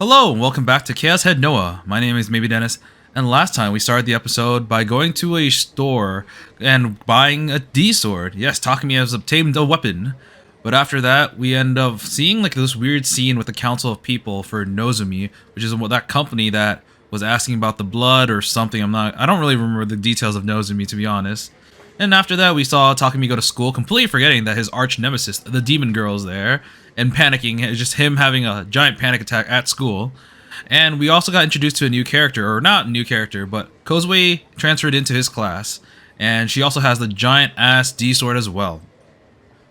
Hello, and welcome back to ChäoS Head Noah. My name is Maybe Dennis, and last time we started the episode by going to a store and buying a D-sword. Yes, Takumi has obtained a weapon. But after that, we end up seeing like this weird scene with the Council of People for Nozomi, which is that company that was asking about the blood or something. I don't really remember the details of Nozomi, to be honest. And after that, we saw Takumi go to school, completely forgetting that his arch nemesis, the demon girl, is there, and panicking. It's just him having a giant panic attack at school. And we also got introduced to a new character, or not a new character, but Kozue transferred into his class, and she also has the giant-ass D-sword as well.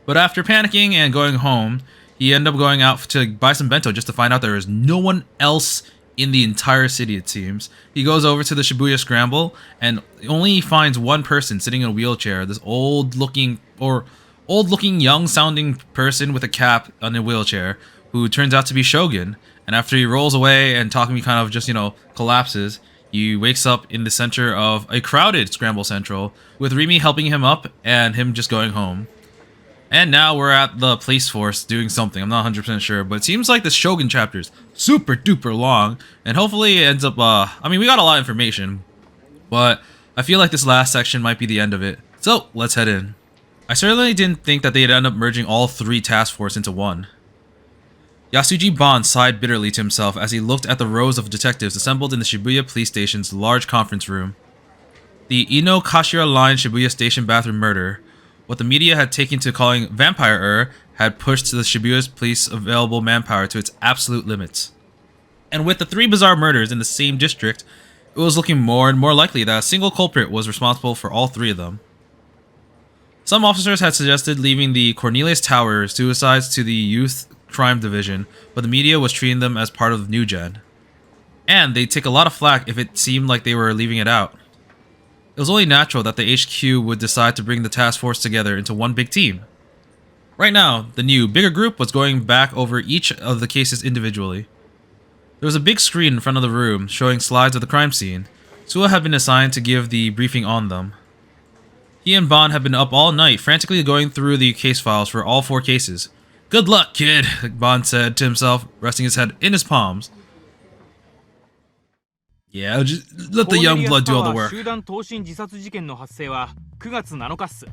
But after panicking and going home, he ended up going out to buy some bento just to find out there is no one else in the entire city, it seems. He goes over to the Shibuya Scramble and only finds one person sitting in a wheelchair, this old-looking young-sounding person with a cap on a wheelchair, who turns out to be Shogun. And after he rolls away and Takumi kind of just, collapses, he wakes up in the center of a crowded Scramble Central, with Rimi helping him up and him just going home. And now we're at the police force doing something. I'm not 100% sure, but it seems like this Shogun chapter is super duper long, and hopefully it ends up, we got a lot of information, but I feel like this last section might be the end of it. So, let's head in. I certainly didn't think that they'd end up merging all three task force into one. Yasuji Ban sighed bitterly to himself as he looked at the rows of detectives assembled in the Shibuya police station's large conference room. The Ino Kashira Line Shibuya Station bathroom murder, what the media had taken to calling vampire had pushed the Shibuya's police available manpower to its absolute limits. And with the three bizarre murders in the same district, it was looking more and more likely that a single culprit was responsible for all three of them. Some officers had suggested leaving the Cornelius Tower suicides to the Youth Crime Division, but the media was treating them as part of New Gen. And they'd take a lot of flack if it seemed like they were leaving it out. It was only natural that the HQ would decide to bring the task force together into one big team. Right now, the new, bigger group was going back over each of the cases individually. There was a big screen in front of the room showing slides of the crime scene. Suwa had been assigned to give the briefing on them. He and Ban had been up all night, frantically going through the case files for all four cases. "Good luck, kid," Ban said to himself, resting his head in his palms. Yeah, just let the young blood do all the work. 集団投身自殺事件の発生は9月7日っす。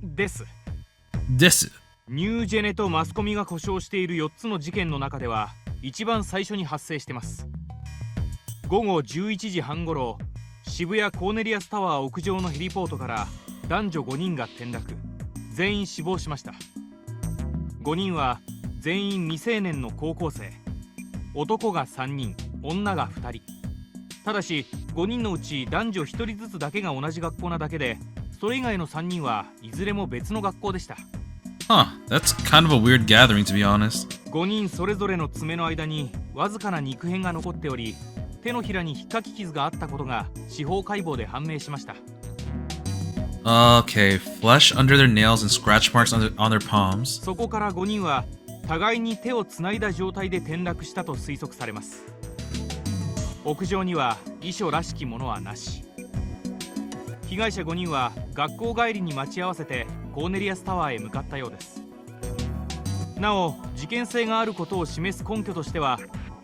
です。ニュージェネとマスコミが故障している4つの事件の中では一番最初に発生してます。午後11時半ごろ、渋谷コーネリアスタワー屋上のヘリポートから男女5人が転落、全員死亡しました。5人は全員未成年の高校生、男が3人、女が2人。ただし5人のうち男女1人ずつだけが同じ学校なだけで、それ以外の3人はいずれも別の学校でした。That's kind of a weird gathering, to be honest. 5人それぞれの爪の間にわずかな肉片が残っており、手のひらに引っかき傷があったことが司法解剖で判明しました。Okay, flesh under their nails and scratch marks on their palms. そこから5人は互いに手をつないだ状態で転落したと推測されます。屋上には遺書らしきものはなし。被害者5人は学校帰りに待ち合わせてコーネリアスタワーへ向かったようです。なお、事件性があることを示す根拠としては、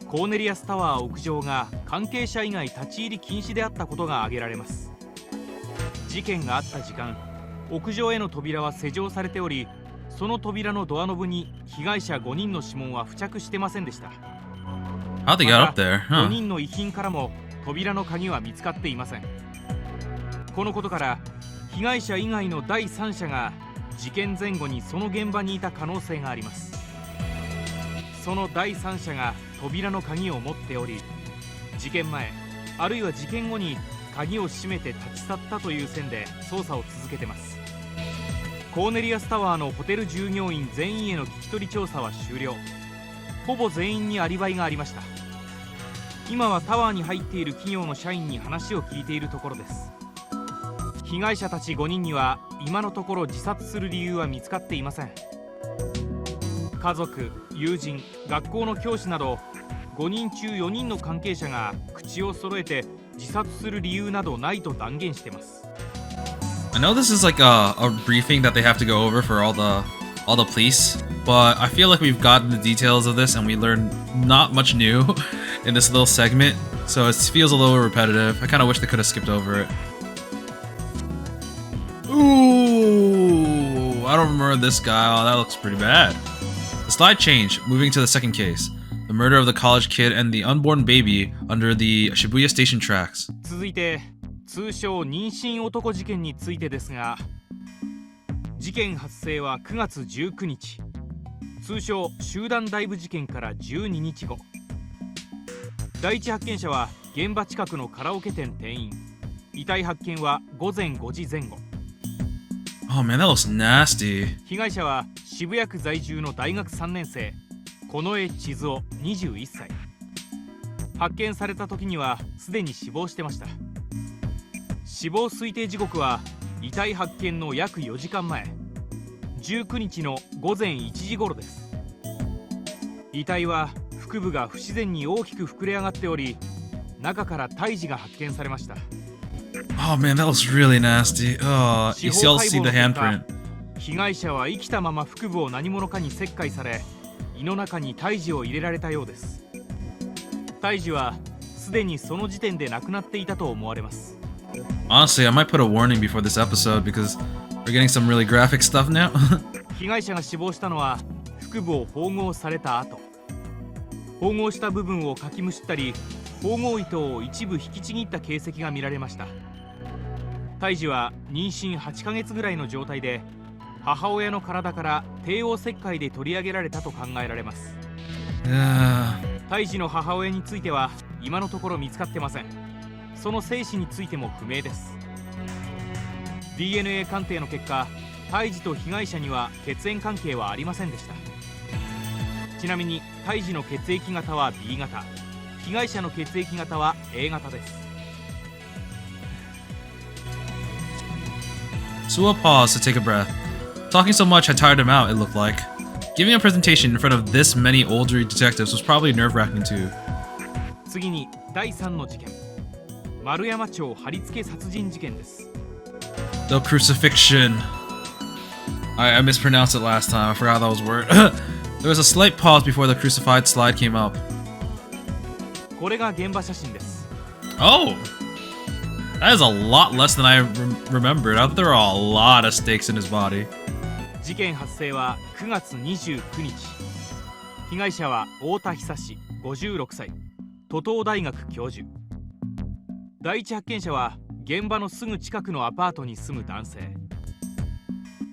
コーネリアスタワー屋上が関係者以外立ち入り禁止であったことが挙げられます。事件があった時間、屋上への扉は施錠されており、その扉のドアノブに被害者5人の指紋は付着してませんでした。How they got up there? 5人の遺品からも扉の鍵は見つかっていません。このことから被害者以外の第三者が事件前後にその現場にいた可能性があります。その第三者が扉の鍵を持っており、事件前あるいは事件後に鍵を閉めて立ち去ったという線で捜査を続けてます。コーネリアスタワーのホテル従業員全員への聞き取り調査は終了。ほぼ全員にアリバイがありました。今はタワーに入っている企業の社員に話を聞いているところです。被害者たち5人には今のところ自殺する理由は見つかっていません。家族、友人、学校の教師など5人中4人の関係者が口を揃えて自殺する理由などないと断言しています。I know this is like a briefing that they have to go over for all the all the police, but I feel like we've gotten the details of this and we learned not much new in this little segment, so it feels a little repetitive. I kind of wish they could have skipped over it. Ooh, I don't remember this guy. Oh, that looks pretty bad. The slide changed, moving to the second case. The murder of the college kid and the unborn baby under the Shibuya station tracks. 続いて通称妊娠男事件についてですが、事件発生は9月19日、通称集団ダイブ事件から12日後。第一発見者は現場近くのカラオケ店店員。遺体発見は午前5時前後。Oh man, that looks nasty. 被害者は渋谷区在住の大学3年生、近衛千鶴夫21歳。発見された時にはすでに死亡してました。死亡推定時刻は遺体発見の約4時間前、19日の午前1時頃です。遺体は腹部が不自然に大きく膨れ上がっており、中から胎児が発見されました。Oh man, that looks really nasty. Oh, you still see the handprint. 被害者は生きたまま腹部を何者かに切開され、胃の中に胎児を入れられたようです。胎児はすでにその時点で亡くなっていたと思われます。Honestly, I might put a warning before this episode because we're getting some really graphic stuff now. 被害者が死亡したのは腹部を縫合された後、縫合した部分をかきむしったり、縫合糸を一部引きちぎった形跡が見られました。胎児は妊娠8ヶ月ぐらいの状態で、母親の体から帝王切開で取り上げられたと考えられます。胎児の母親については今のところ見つかってません。その生死についても不明です。 DNA 鑑定の結果、胎児と被害者には血縁関係はありませんでした。ちなみに胎児の血液型は B 型、被害者の血液型は A 型です。Suwa paused to take a breath. Talking so much had tired him out, it looked like. Giving a presentation in front of this many older detectives was probably nerve-wracking too. 次に第3の事件、丸山町貼り付け殺人事件です。The crucifixion. I mispronounced it last time. I forgot that was a word. There was a slight pause before the crucified slide came up. これが現場写真です。Oh! That is a lot less than I remembered. I thought there were a lot of stakes in his body. 事件発生は9月29日。被害者は太田久志56歳、都東大学教授。第一発見者は現場のすぐ近くのアパートに住む男性。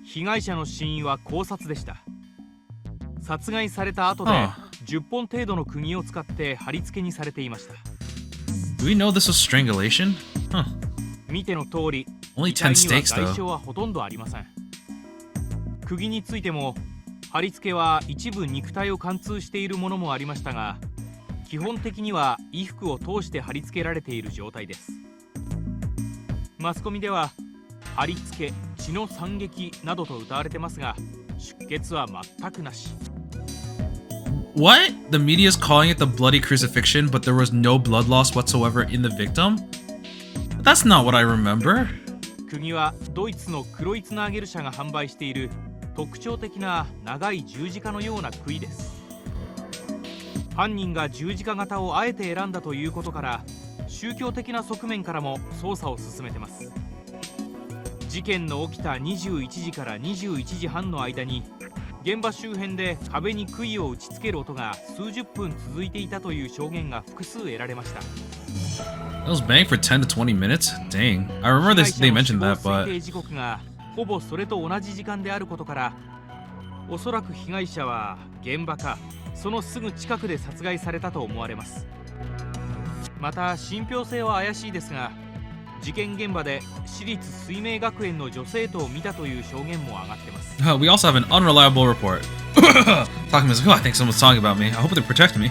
被害者の死因は絞殺でした。殺害された後で10本程度の釘を使って貼り付けにされていました。Do we know this was strangulation? Huh. 見ての通り、 Only 遺体 10 には stakes 外 though. 傷はほとんどありません。釘についても貼り付けは一部肉体を貫通しているものもありましたが、基本的には衣服を通して貼り付けられている状態です。マスコミでは貼り付け、血の惨劇などと謳われてますが、出血は全くなし。What? The media is calling it the bloody crucifixion, but there was no blood loss whatsoever in the victim? That's not what I remember. 釘はドイツのクロイツナーゲル社が販売している特徴的な長い十字架のような杭です。犯人が十字架型をあえて選んだということから、宗教的な側面からも捜査を進めてます。事件の起きた21時から21時半の間に、現場周辺で壁に杭を打ち付ける音が数十分続いていたという証言が複数得られました。It was banged for 10 to 20 minutes? Dang. I remember they mentioned that, 推 but 定時刻がほぼそれと同じ時間であることから、おそらく被害者は現場かそのすぐ近くで殺害されたと思われます。また信憑性は怪しいですが、事件現場で私立水明学園の女生徒を見たという証言も上がってます。we also have an unreliable report. Talking as, I think someone's talking about me. I hope they protect me.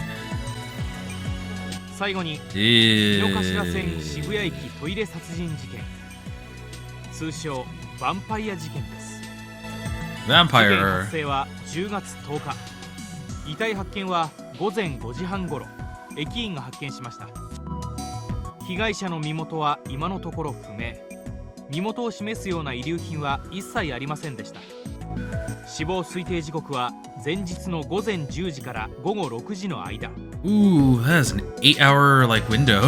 最後に井の頭線 Yeah. 渋谷駅トイレ殺人事件、通称ヴァンパイア事件です。事件 Vampire. 発生は10月10日。遺体発見は午前5時半ごろ、駅員が発見しました。被害者の身元は今のところ不明。身元を示すような遺留品は一切ありませんでした。死亡推定時刻は前日の午前10時から午後6時の間。 Ooh, that is an 8-hour like window.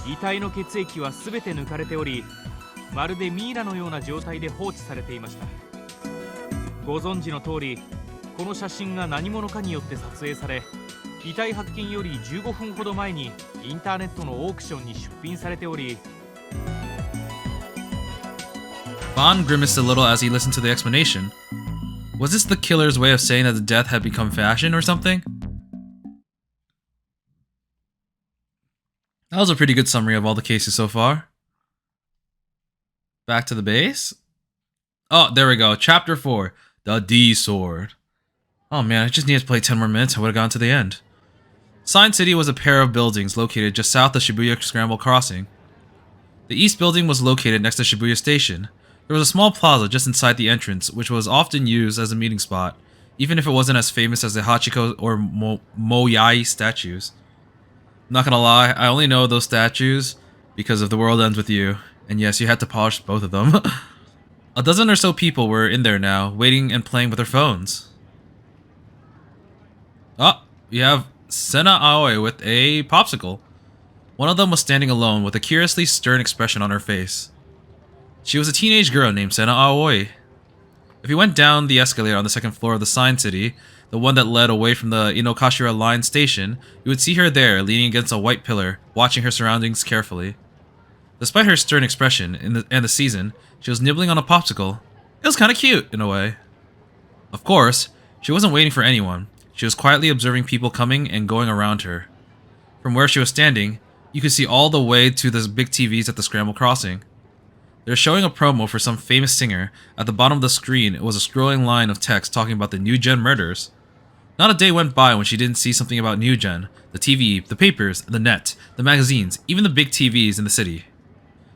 遺体の血液は全て抜かれており、まるでミイラのような状態で放置されていました。ご存知の通り、この写真が何者かによって撮影され、遺体発見より15分ほど前にインターネットのオークションに出品されており。 Bond grimaced a little as he listened to the explanation. Was this the killer's way of saying that the death had become fashion or something? That was a pretty good summary of all the cases so far. Back to the base. Oh, there we go. Chapter 4. The D Sword. Oh man, I just needed to play 10 more minutes. I would have gone to the end. Sign City was a pair of buildings located just south of Shibuya Scramble Crossing. The east building was located next to Shibuya Station. There was a small plaza just inside the entrance, which was often used as a meeting spot, even if it wasn't as famous as the Hachiko or Moyai statues. Not gonna lie, I only know those statues because of The World Ends With You, and yes, you had to polish both of them. A dozen or so people were in there now, waiting and playing with their phones. Oh, we have Sena Aoi with a popsicle. One of them was standing alone with a curiously stern expression on her face. She was a teenage girl named Sena Aoi. If you went down the escalator on the second floor of the Sign City, the one that led away from the Inokashira Line station, you would see her there, leaning against a white pillar, watching her surroundings carefully. Despite her stern expression and the season, she was nibbling on a popsicle. It was kind of cute, in a way. Of course, she wasn't waiting for anyone. She was quietly observing people coming and going around her. From where she was standing, you could see all the way to the big TVs at the Scramble Crossing. They were showing a promo for some famous singer. At the bottom of the screen, it was a scrolling line of text talking about the New Gen murders. Not a day went by when she didn't see something about New Gen, the TV, the papers, the net, the magazines, even the big TVs in the city.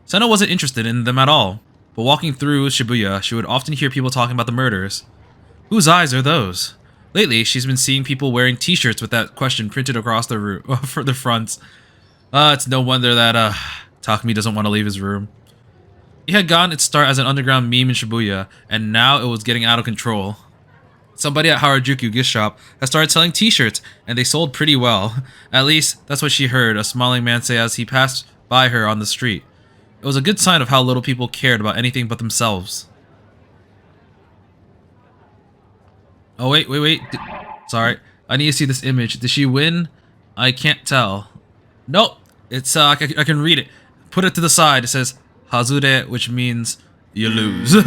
Sena wasn't interested in them at all, but walking through Shibuya, she would often hear people talking about the murders. Whose eyes are those? Lately, she's been seeing people wearing t-shirts with that question printed across the for the fronts. It's no wonder that Takumi doesn't want to leave his room. It had gotten its start as an underground meme in Shibuya, and now it was getting out of control. Somebody at Harajuku gift shop had started selling t-shirts, and they sold pretty well. At least, that's what she heard a smiling man say as he passed by her on the street. It was a good sign of how little people cared about anything but themselves. Oh, wait. Sorry. I need to see this image. Did she win? I can't tell. Nope. It's, I can read it. Put it to the side. It says, Hazure, which means you lose.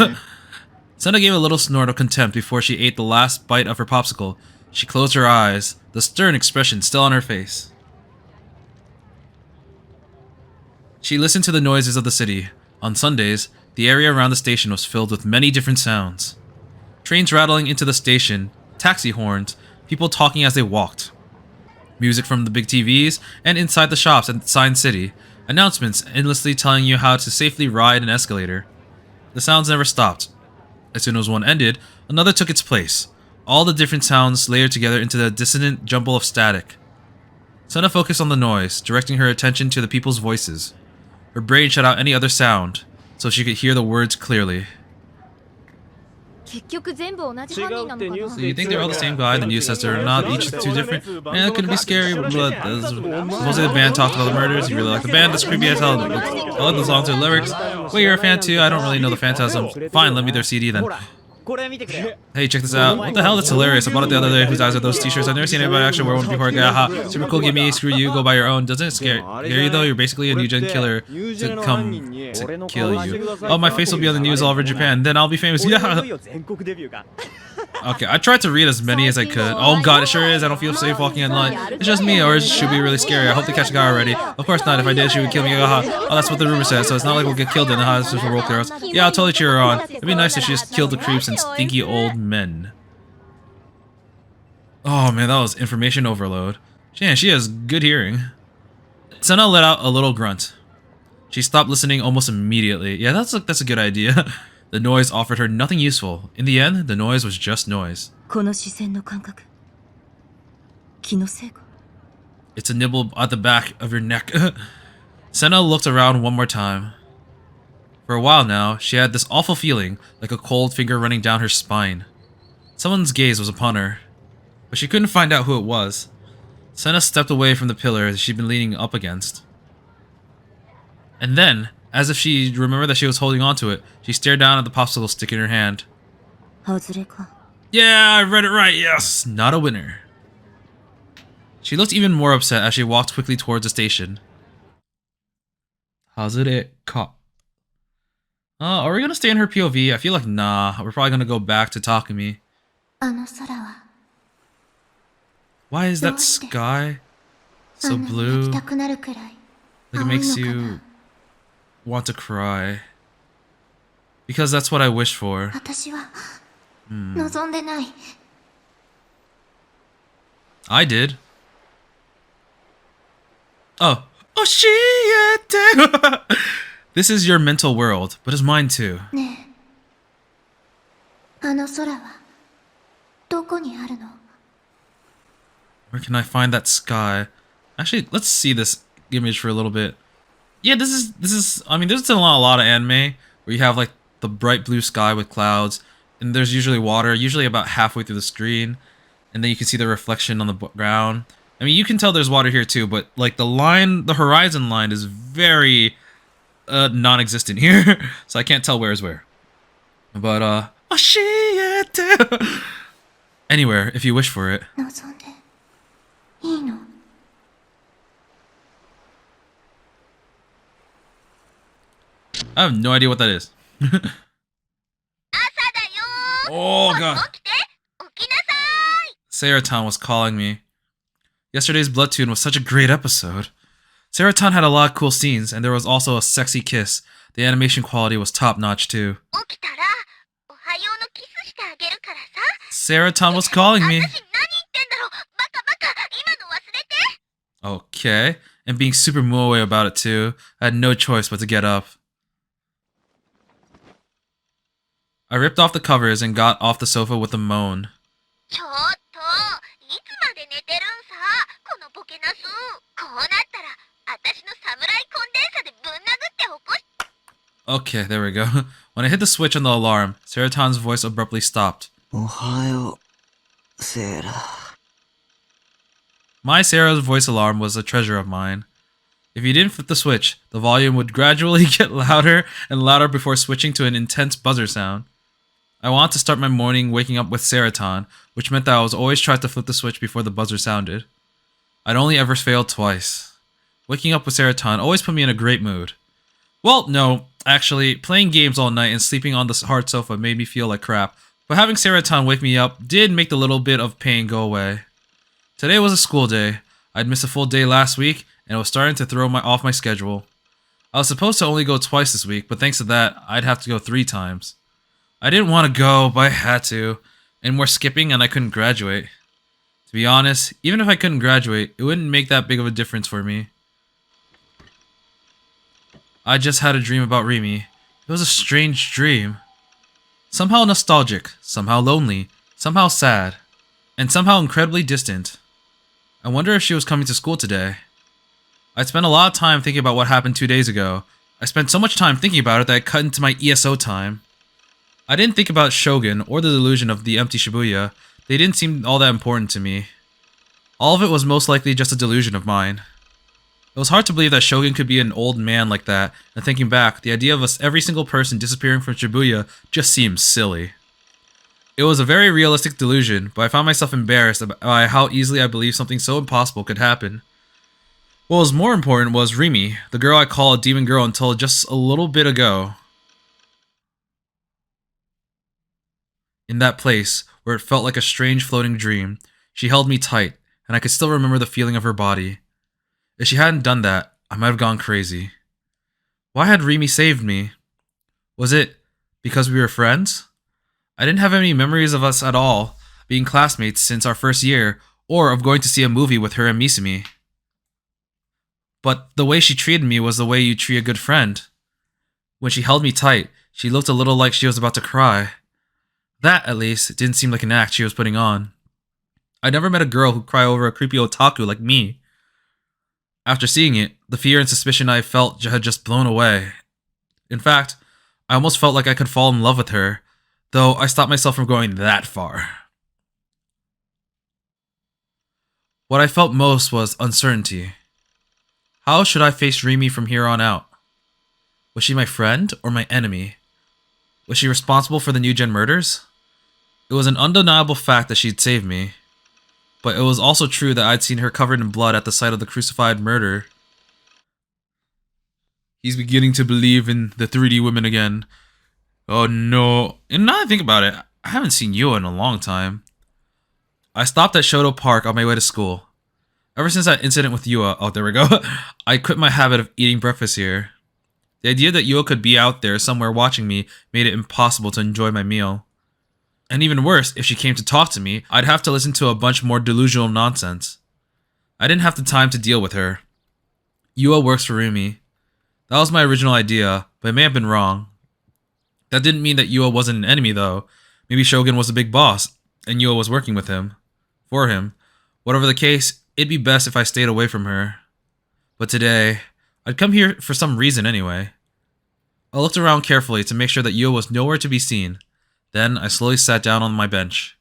Sena gave a little snort of contempt before she ate the last bite of her popsicle. She closed her eyes, the stern expression still on her face. She listened to the noises of the city. On Sundays, the area around the station was filled with many different sounds. Trains rattling into the station, taxi horns, people talking as they walked. Music from the big TVs and inside the shops at Sign City. Announcements endlessly telling you how to safely ride an escalator. The sounds never stopped. As soon as one ended, another took its place. All the different sounds layered together into the dissonant jumble of static. Sena focused on the noise, directing her attention to the people's voices. Her brain shut out any other sound, so she could hear the words clearly. So you think they're all the same guy? The news says they're not, each two different? Man, it could be scary, but supposedly the band talked about the murders. You really like the band? That's creepy as hell. I like the songs and lyrics. Wait, you're a fan too? I don't really know the Phantasm. Fine, lend me their CD then. Hey, check this out. What the hell? That's hilarious. I bought it the other day. Whose eyes are those t-shirts? I've never seen anybody actually wear one before. Haha. Super cool, give me, screw you, go buy your own. Doesn't it scare you though? You're basically a New Gen killer to come to kill you. Oh, my face will be on the news all over Japan. Then I'll be famous. Yeah. Okay, I tried to read as many as I could. Oh god, it sure is. I don't feel safe walking online. It's just me, or it should be really scary. I hope they catch the guy already. Of course not. If I did, she would kill me. Oh, that's what the rumor says. So it's not like we'll get killed in the house for world girls. Yeah, I'll totally cheer her on. It'd be nice if she just killed the creeps and stinky old men. Oh man, that was information overload. Man, she has good hearing. Sena let out a little grunt. She stopped listening almost immediately. Yeah, that's a good idea. The noise offered her nothing useful. In the end, the noise was just noise. It's a nibble at the back of your neck. Sena looked around one more time. For a while now, she had this awful feeling, like a cold finger running down her spine. Someone's gaze was upon her, but she couldn't find out who it was. Senna stepped away from the pillar that she'd been leaning up against. And then, as if she remembered that she was holding onto it, she stared down at the popsicle stick in her hand. Yeah, I read it right, yes! Not a winner. She looked even more upset as she walked quickly towards the station. Hazure ka. Are we gonna stay in her POV? I feel like nah. We're probably gonna go back to Takumi. Why is that sky so blue? Like it makes you want to cry. Because that's what I wish for. I did. Oh. Oh, shit! This is your mental world, but it's mine too. Where can I find that sky? Actually, let's see this image for a little bit. Yeah, this is. I mean, there's a lot of anime where you have like the bright blue sky with clouds, and there's usually water, usually about halfway through the screen, and then you can see the reflection on the ground. I mean, you can tell there's water here too, but like the horizon line is very non-existent here, so I can't tell where is where. But oh shit! Anywhere if you wish for it. I have no idea what that is. Oh god. Saratan was calling me. Yesterday's Blood Tune was such a great episode. Saratan had a lot of cool scenes, and there was also a sexy kiss. The animation quality was top-notch too. Saratan was calling me. Okay, and being super moe about it too. I had no choice but to get up. I ripped off the covers and got off the sofa with a moan. Okay, there we go. When I hit the switch on the alarm, Saratan's voice abruptly stopped. Ohayo, Sarah. My Sarah's voice alarm was a treasure of mine. If you didn't flip the switch, the volume would gradually get louder and louder before switching to an intense buzzer sound. I wanted to start my morning waking up with Saratan, which meant that I was always trying to flip the switch before the buzzer sounded. I'd only ever failed twice. Waking up with Saratan always put me in a great mood. Well, no, actually, playing games all night and sleeping on the hard sofa made me feel like crap, but having Saratan wake me up did make the little bit of pain go away. Today was a school day. I'd missed a full day last week, and it was starting to throw off my schedule. I was supposed to only go twice this week, but thanks to that, I'd have to go 3 times. I didn't want to go, but I had to, and we're skipping and I couldn't graduate. To be honest, even if I couldn't graduate, it wouldn't make that big of a difference for me. I just had a dream about Rimi. It was a strange dream. Somehow nostalgic, somehow lonely, somehow sad, and somehow incredibly distant. I wonder if she was coming to school today. I'd spent a lot of time thinking about what happened 2 days ago. I spent so much time thinking about it that I cut into my ESO time. I didn't think about Shogun or the delusion of the empty Shibuya. They didn't seem all that important to me. All of it was most likely just a delusion of mine. It was hard to believe that Shogun could be an old man like that, and thinking back, the idea of every single person disappearing from Shibuya just seems silly. It was a very realistic delusion, but I found myself embarrassed by how easily I believed something so impossible could happen. What was more important was Rimi, the girl I called a demon girl until just a little bit ago. In that place, where it felt like a strange floating dream, she held me tight, and I could still remember the feeling of her body. If she hadn't done that, I might have gone crazy. Why had Rimi saved me? Was it because we were friends? I didn't have any memories of us at all, being classmates since our first year, or of going to see a movie with her and Misumi. But the way she treated me was the way you treat a good friend. When she held me tight, she looked a little like she was about to cry. That, at least, didn't seem like an act she was putting on. I'd never met a girl who'd cry over a creepy otaku like me. After seeing it, the fear and suspicion I felt had just blown away. In fact, I almost felt like I could fall in love with her, though I stopped myself from going that far. What I felt most was uncertainty. How should I face Rimi from here on out? Was she my friend or my enemy? Was she responsible for the New Gen murders? It was an undeniable fact that she'd saved me. But it was also true that I'd seen her covered in blood at the site of the crucified murder. He's beginning to believe in the 3D women again. Oh no. And now that I think about it, I haven't seen Yua in a long time. I stopped at Shoto Park on my way to school. Ever since that incident with Yua, oh there we go, I quit my habit of eating breakfast here. The idea that Yua could be out there somewhere watching me made it impossible to enjoy my meal. And even worse, if she came to talk to me, I'd have to listen to a bunch more delusional nonsense. I didn't have the time to deal with her. Yua works for Rumi. That was my original idea, but it may have been wrong. That didn't mean that Yua wasn't an enemy though. Maybe Shogun was a big boss, and Yua was working with him. For him. Whatever the case, it'd be best if I stayed away from her. But today, I'd come here for some reason anyway. I looked around carefully to make sure that Yua was nowhere to be seen. Then, I slowly sat down on my bench.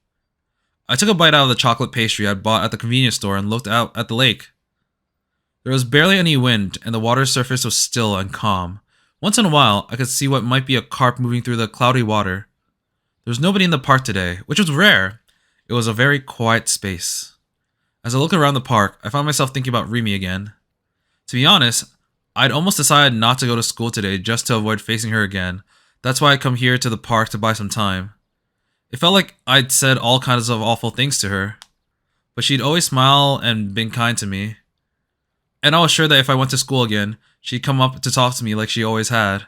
I took a bite out of the chocolate pastry I'd bought at the convenience store and looked out at the lake. There was barely any wind, and the water's surface was still and calm. Once in a while, I could see what might be a carp moving through the cloudy water. There was nobody in the park today, which was rare. It was a very quiet space. As I looked around the park, I found myself thinking about Rimi again. To be honest, I'd almost decided not to go to school today just to avoid facing her again. That's why I come here to the park to buy some time. It felt like I'd said all kinds of awful things to her. But she'd always smile and been kind to me. And I was sure that if I went to school again, she'd come up to talk to me like she always had.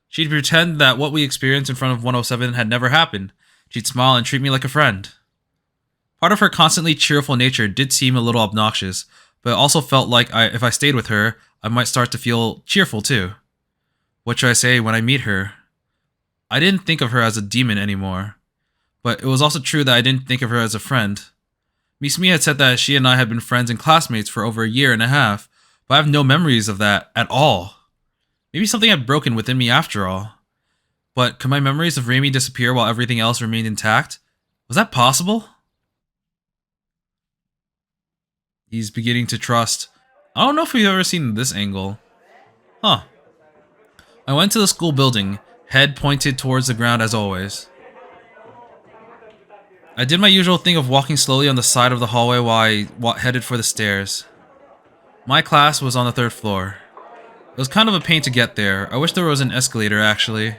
She'd pretend that what we experienced in front of 107 had never happened. She'd smile and treat me like a friend. Part of her constantly cheerful nature did seem a little obnoxious, but it also felt like if I stayed with her, I might start to feel cheerful too. What should I say when I meet her? I didn't think of her as a demon anymore. But it was also true that I didn't think of her as a friend. Miss Mi had said that she and I had been friends and classmates for over a year and a half, but I have no memories of that at all. Maybe something had broken within me after all. But could my memories of Rami disappear while everything else remained intact? Was that possible? He's beginning to trust. I don't know if we've ever seen this angle. Huh. I went to the school building, head pointed towards the ground as always. I did my usual thing of walking slowly on the side of the hallway while I headed for the stairs. My class was on the 3rd floor. It was kind of a pain to get there. I wish there was an escalator actually.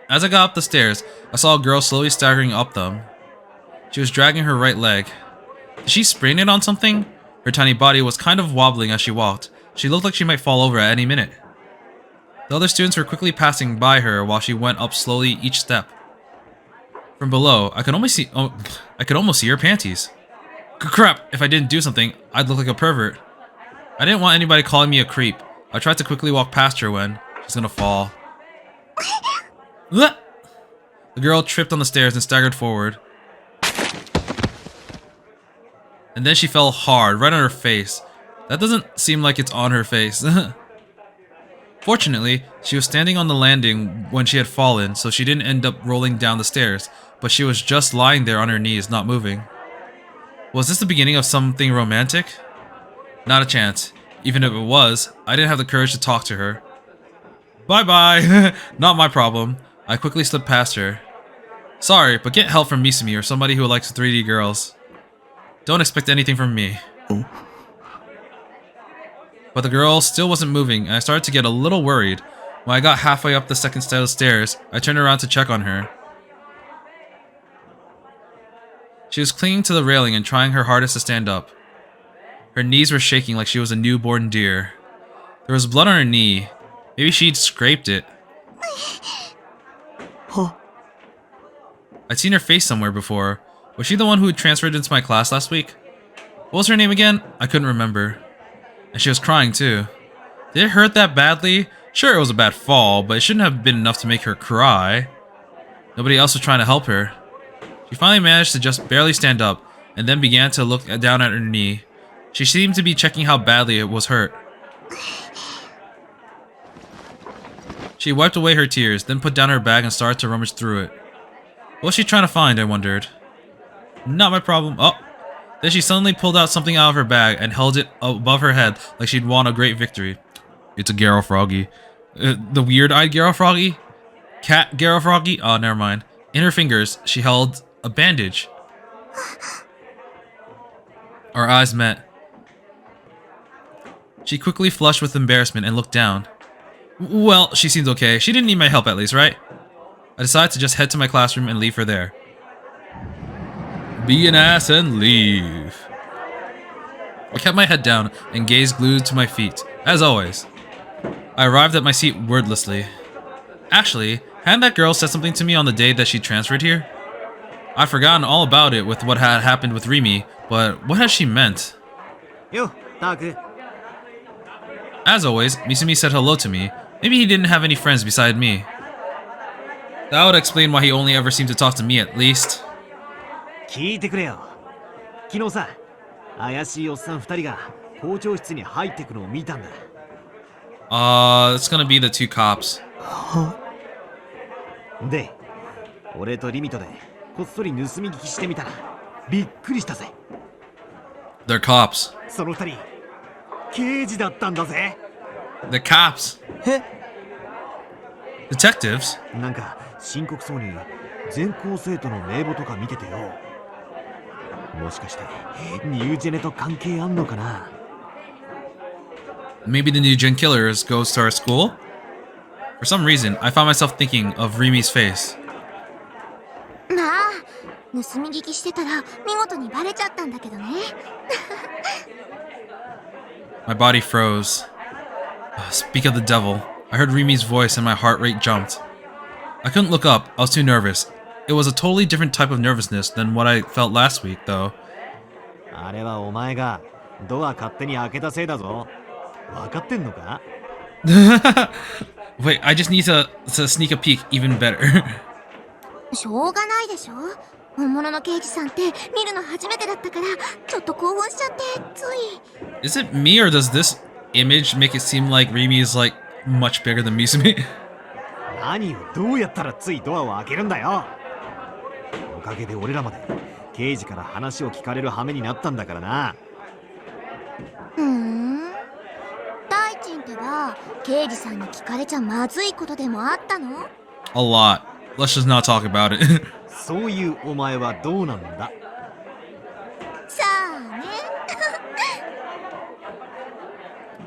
As I got up the stairs, I saw a girl slowly staggering up them. She was dragging her right leg. Did she sprain it on something? Her tiny body was kind of wobbling as she walked. She looked like she might fall over at any minute. The other students were quickly passing by her while she went up slowly each step. From below, I could almost see her panties. Crap, if I didn't do something, I'd look like a pervert. I didn't want anybody calling me a creep. I tried to quickly walk past her when she's gonna fall. The girl tripped on the stairs and staggered forward. And then she fell hard, right on her face. That doesn't seem like it's on her face. Fortunately, she was standing on the landing when she had fallen, so she didn't end up rolling down the stairs, but she was just lying there on her knees, not moving. Was this the beginning of something romantic? Not a chance. Even if it was, I didn't have the courage to talk to her. Bye-bye! Not my problem. I quickly slipped past her. Sorry, but get help from Misumi or somebody who likes 3D girls. Don't expect anything from me. But the girl still wasn't moving, and I started to get a little worried. When I got halfway up the 2nd set of stairs, I turned around to check on her. She was clinging to the railing and trying her hardest to stand up. Her knees were shaking like she was a newborn deer. There was blood on her knee. Maybe she'd scraped it. I'd seen her face somewhere before. Was she the one who had transferred into my class last week? What was her name again? I couldn't remember. And she was crying too. Did it hurt that badly? Sure, it was a bad fall, but it shouldn't have been enough to make her cry. Nobody else was trying to help her. She finally managed to just barely stand up, and then began to look down at her knee. She seemed to be checking how badly it was hurt. She wiped away her tears, then put down her bag and started to rummage through it. What was she trying to find, I wondered. Not my problem. Oh, then she suddenly pulled out something out of her bag and held it above her head like she'd won a great victory. It's a Garo Froggy. The weird-eyed Garo Froggy? Cat Garo Froggy? Oh, never mind. In her fingers, she held a bandage. Our eyes met. She quickly flushed with embarrassment and looked down. Well, she seemed okay. She didn't need my help at least, right? I decided to just head to my classroom and leave her there. Be an ass and leave. I kept my head down and gazed glued to my feet, as always. I arrived at my seat wordlessly. Actually, hadn't that girl said something to me on the day that she transferred here? I'd forgotten all about it with what had happened with Rimi, but what had she meant? Yo, Taku. As always, Misumi said hello to me. Maybe he didn't have any friends beside me. That would explain why he only ever seemed to talk to me at least. 聞いてくれよ。昨日さ、怪しいおっさん2人が校長室に入ってくのを見たんだ。It's gonna be the two cops. で、俺とリミトでこっそり盗み聞きしてみたらびっくりしたぜ。 They're cops. その2人、刑事だったんだぜ。 The cops. え Detectives? なんか深刻そうに全校生徒の名簿とか見ててよ。もしかしてニュージェネと関係あんのかな？ Maybe the new gen killers goes to our school? For some reason, I found myself thinking of Rimi's face. なあ、盗み聞きしてたら見事にバレちゃったんだけどね。My body froze. Speak of the devil. I heard Rimi's voice and my heart rate jumped. I couldn't look up, I was too nervous. It was a totally different type of nervousness than what I felt last week, though. あれはお前がドア勝手に開けたせいだぞ。分かってんのか？ Wait, I just need to sneak a peek even better. しょうがないでしょ。本物の刑事さんって見るの初めてだったからちょっと興奮しちゃってつい。 Is it me or does this image make it seem like Rimi is like much bigger than Misumi? 何をどうやったらついドアを開けるんだよ。おかげで俺らまで刑事から話を聞かれる羽目になったんだからな。大臣ってば刑事さんに聞かれちゃまずいことでもあったの？ A lot. Let's just not talk about it. そういうお前はどうなんだ？さあね。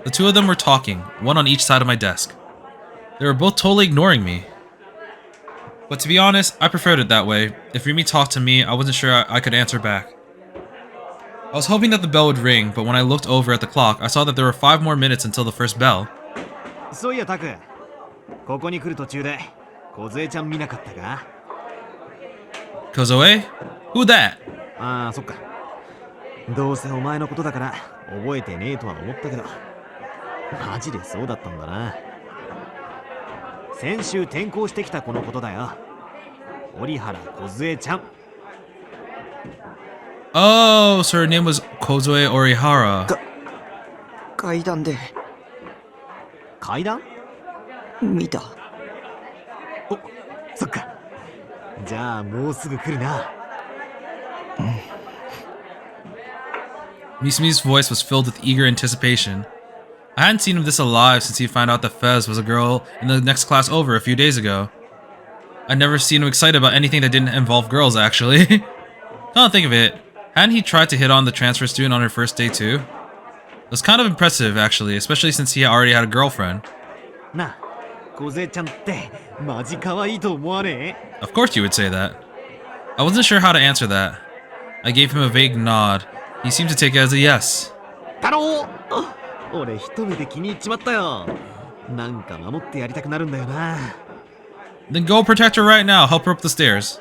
The two of them were talking, one on each side of my desk. They were both totally ignoring me. But to be honest, I preferred it that way. If Rimi talked to me, I wasn't sure I could answer back. I was hoping that the bell would ring, but when I looked over at the clock, I saw that there were 5 more minutes until the first bell. そういやタク、ここに来る途中で梢ちゃん見なかったか？ Kozoe? Who that? ああ、そっか。どうせお前のことだから覚えてねえとは思ったけど、マジでそうだったんだな。先週転校してきた子のことだよ。折原梢ちゃん。Oh, so her name was Kozoe Orihara. 階段で階段？見た。お、そっか。じゃあもうすぐ来るな。Misumi's voice was filled with eager anticipation. I hadn't seen him this alive since he found out that Fez was a girl in the next class over a few days ago. I'd never seen him excited about anything that didn't involve girls, actually. Come to think of it, hadn't he tried to hit on the transfer student on her first day too? It was kind of impressive, actually, especially since he already had a girlfriend. なあ、梢ちゃんってマジ可愛いと思わねえ？ Of course you would say that. I wasn't sure how to answer that. I gave him a vague nod. He seemed to take it as a yes. 太郎！俺一目で気に入っちまったよ。なんか守ってやりたくなるんだよな。 Then go protect her right now. Help her up the stairs.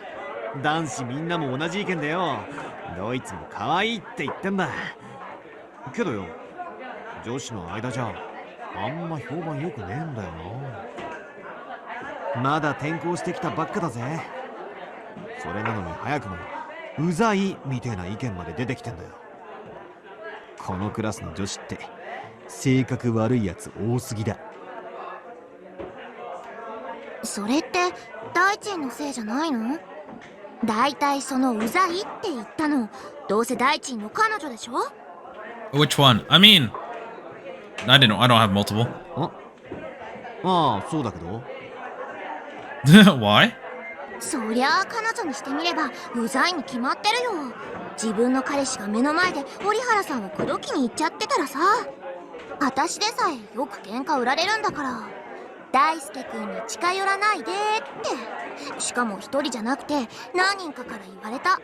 男子みんなも同じ意見だよ。どいつも可愛いって言ってんだ。けどよ、女子の間じゃあんま評判良くねえんだよな。まだ転校してきたばっかだぜ。それなのに早くもうざいみてえな意見まで出てきてんだよ。このクラスの女子って性格悪いやつ多すぎだ。それって大臣のせいじゃないの？だいたいそのうざいって言ったの、どうせ大臣の彼女でしょ？ Which one? I mean, I don't have multiple. ああ、そうだけど。Why? そりゃあ彼女にしてみればうざいに決まってるよ。自分の彼氏が目の前で折原さんを口説きに行っちゃってたらさ、私でさえよく喧嘩売られるんだから、大輔君に近寄らないでって。しかも一人じゃなくて何人かから言われた。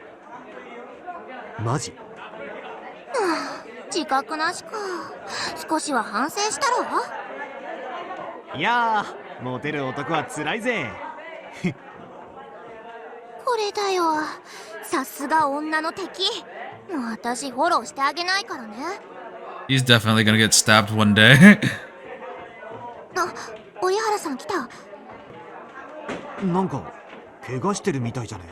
マジ？自覚なしか。少しは反省したろ？いやー、モテる男は辛いぜ。これだよ、さすが女の敵。もう私フォローしてあげないからね。He's definitely gonna get stabbed one day. あ、折原さん来た。なんか怪我してるみたいじゃね？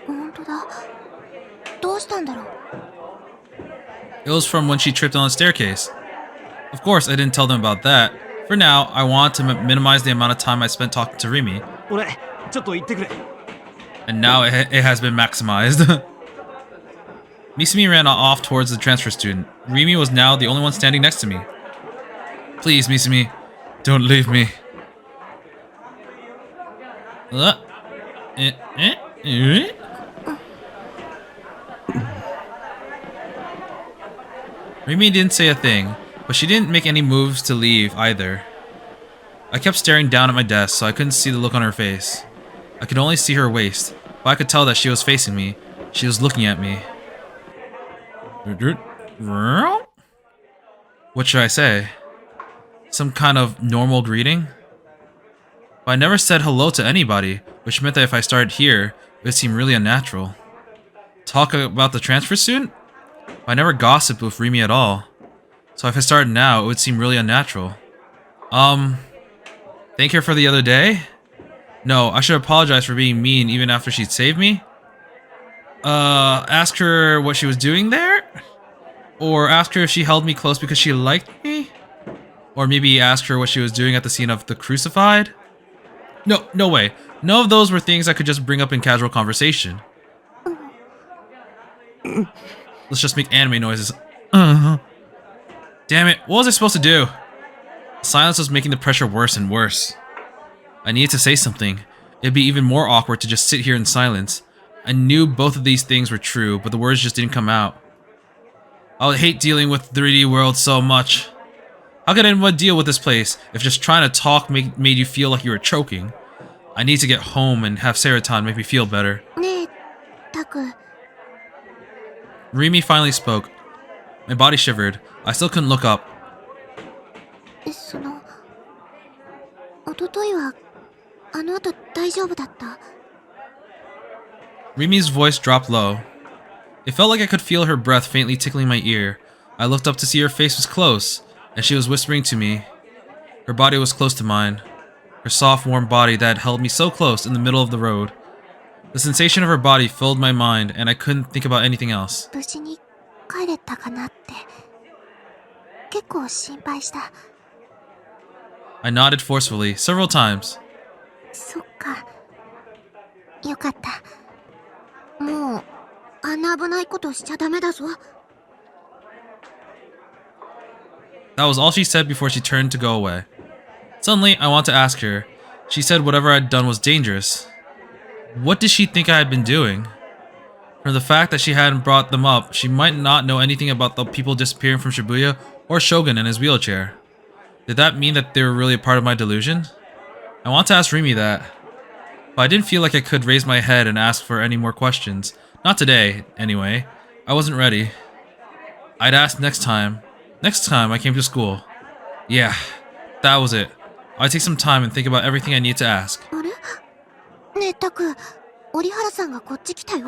本当だ。どうしたんだろう。 It was from when she tripped on the staircase. Of course, I didn't tell them about that. For now, I want to minimize the amount of time I spent talking to Rimi. 俺、ちょっと行ってくれ。 And now it has been maximized. Misumi ran off towards the transfer student. Rimi was now the only one standing next to me. Please, Misumi, don't leave me. Rimi didn't say a thing, but she didn't make any moves to leave either. I kept staring down at my desk, so I couldn't see the look on her face. I could only see her waist, but I could tell that she was facing me. She was looking at me. What should I say? Some kind of normal greeting? But I never said hello to anybody, which meant that if I started here, it would seem really unnatural. Talk about the transfer student? But I never gossiped with Rimi at all. So if I started now, it would seem really unnatural. Thank her for the other day? No, I should apologize for being mean even after she'd saved me? Ask her what she was doing there? Or ask her if she held me close because she liked me? Or maybe ask her what she was doing at the scene of the crucified? No way. None of those were things I could just bring up in casual conversation. Let's just make anime noises. Damn it, what was I supposed to do? Silence was making the pressure worse and worse. I needed to say something. It'd be even more awkward to just sit here in silence. I knew both of these things were true, but the words just didn't come out. I would hate dealing with the 3D world so much. How could anyone deal with this place if just trying to talk made you feel like you were choking? I need to get home and have Serotan make me feel better. ねえ、タク。 Rimi finally spoke. My body shivered. I still couldn't look up. その、一昨日はあの後大丈夫だった？ Rimi's voice dropped low. It felt like I could feel her breath faintly tickling my ear. I looked up to see her face was close, and she was whispering to me. Her body was close to mine. Her soft, warm body that had held me so close in the middle of the road. The sensation of her body filled my mind, and I couldn't think about anything else. 無事に帰れたかなって結構心配した。 I nodded forcefully, several times. そっか。よかった。もうあんな危ないことしちゃダメだぞ。 That was all she said before she turned to go away. Suddenly, I want to ask her. She said whatever I'd done was dangerous. What did she think I had been doing? From the fact that she hadn't brought them up, she might not know anything about the people disappearing from Shibuya or Shogun in his wheelchair. Did that mean that they were really a part of my delusion? I want to ask Rimi that. But I didn't feel like I could raise my head and ask for any more questions. Not today, anyway. I wasn't ready. I'd ask next time. Next time I came to school. Yeah, that was it. I'd take some time and think about everything I need to ask. あれ？ねえタク、折原さんがこっち来たよ。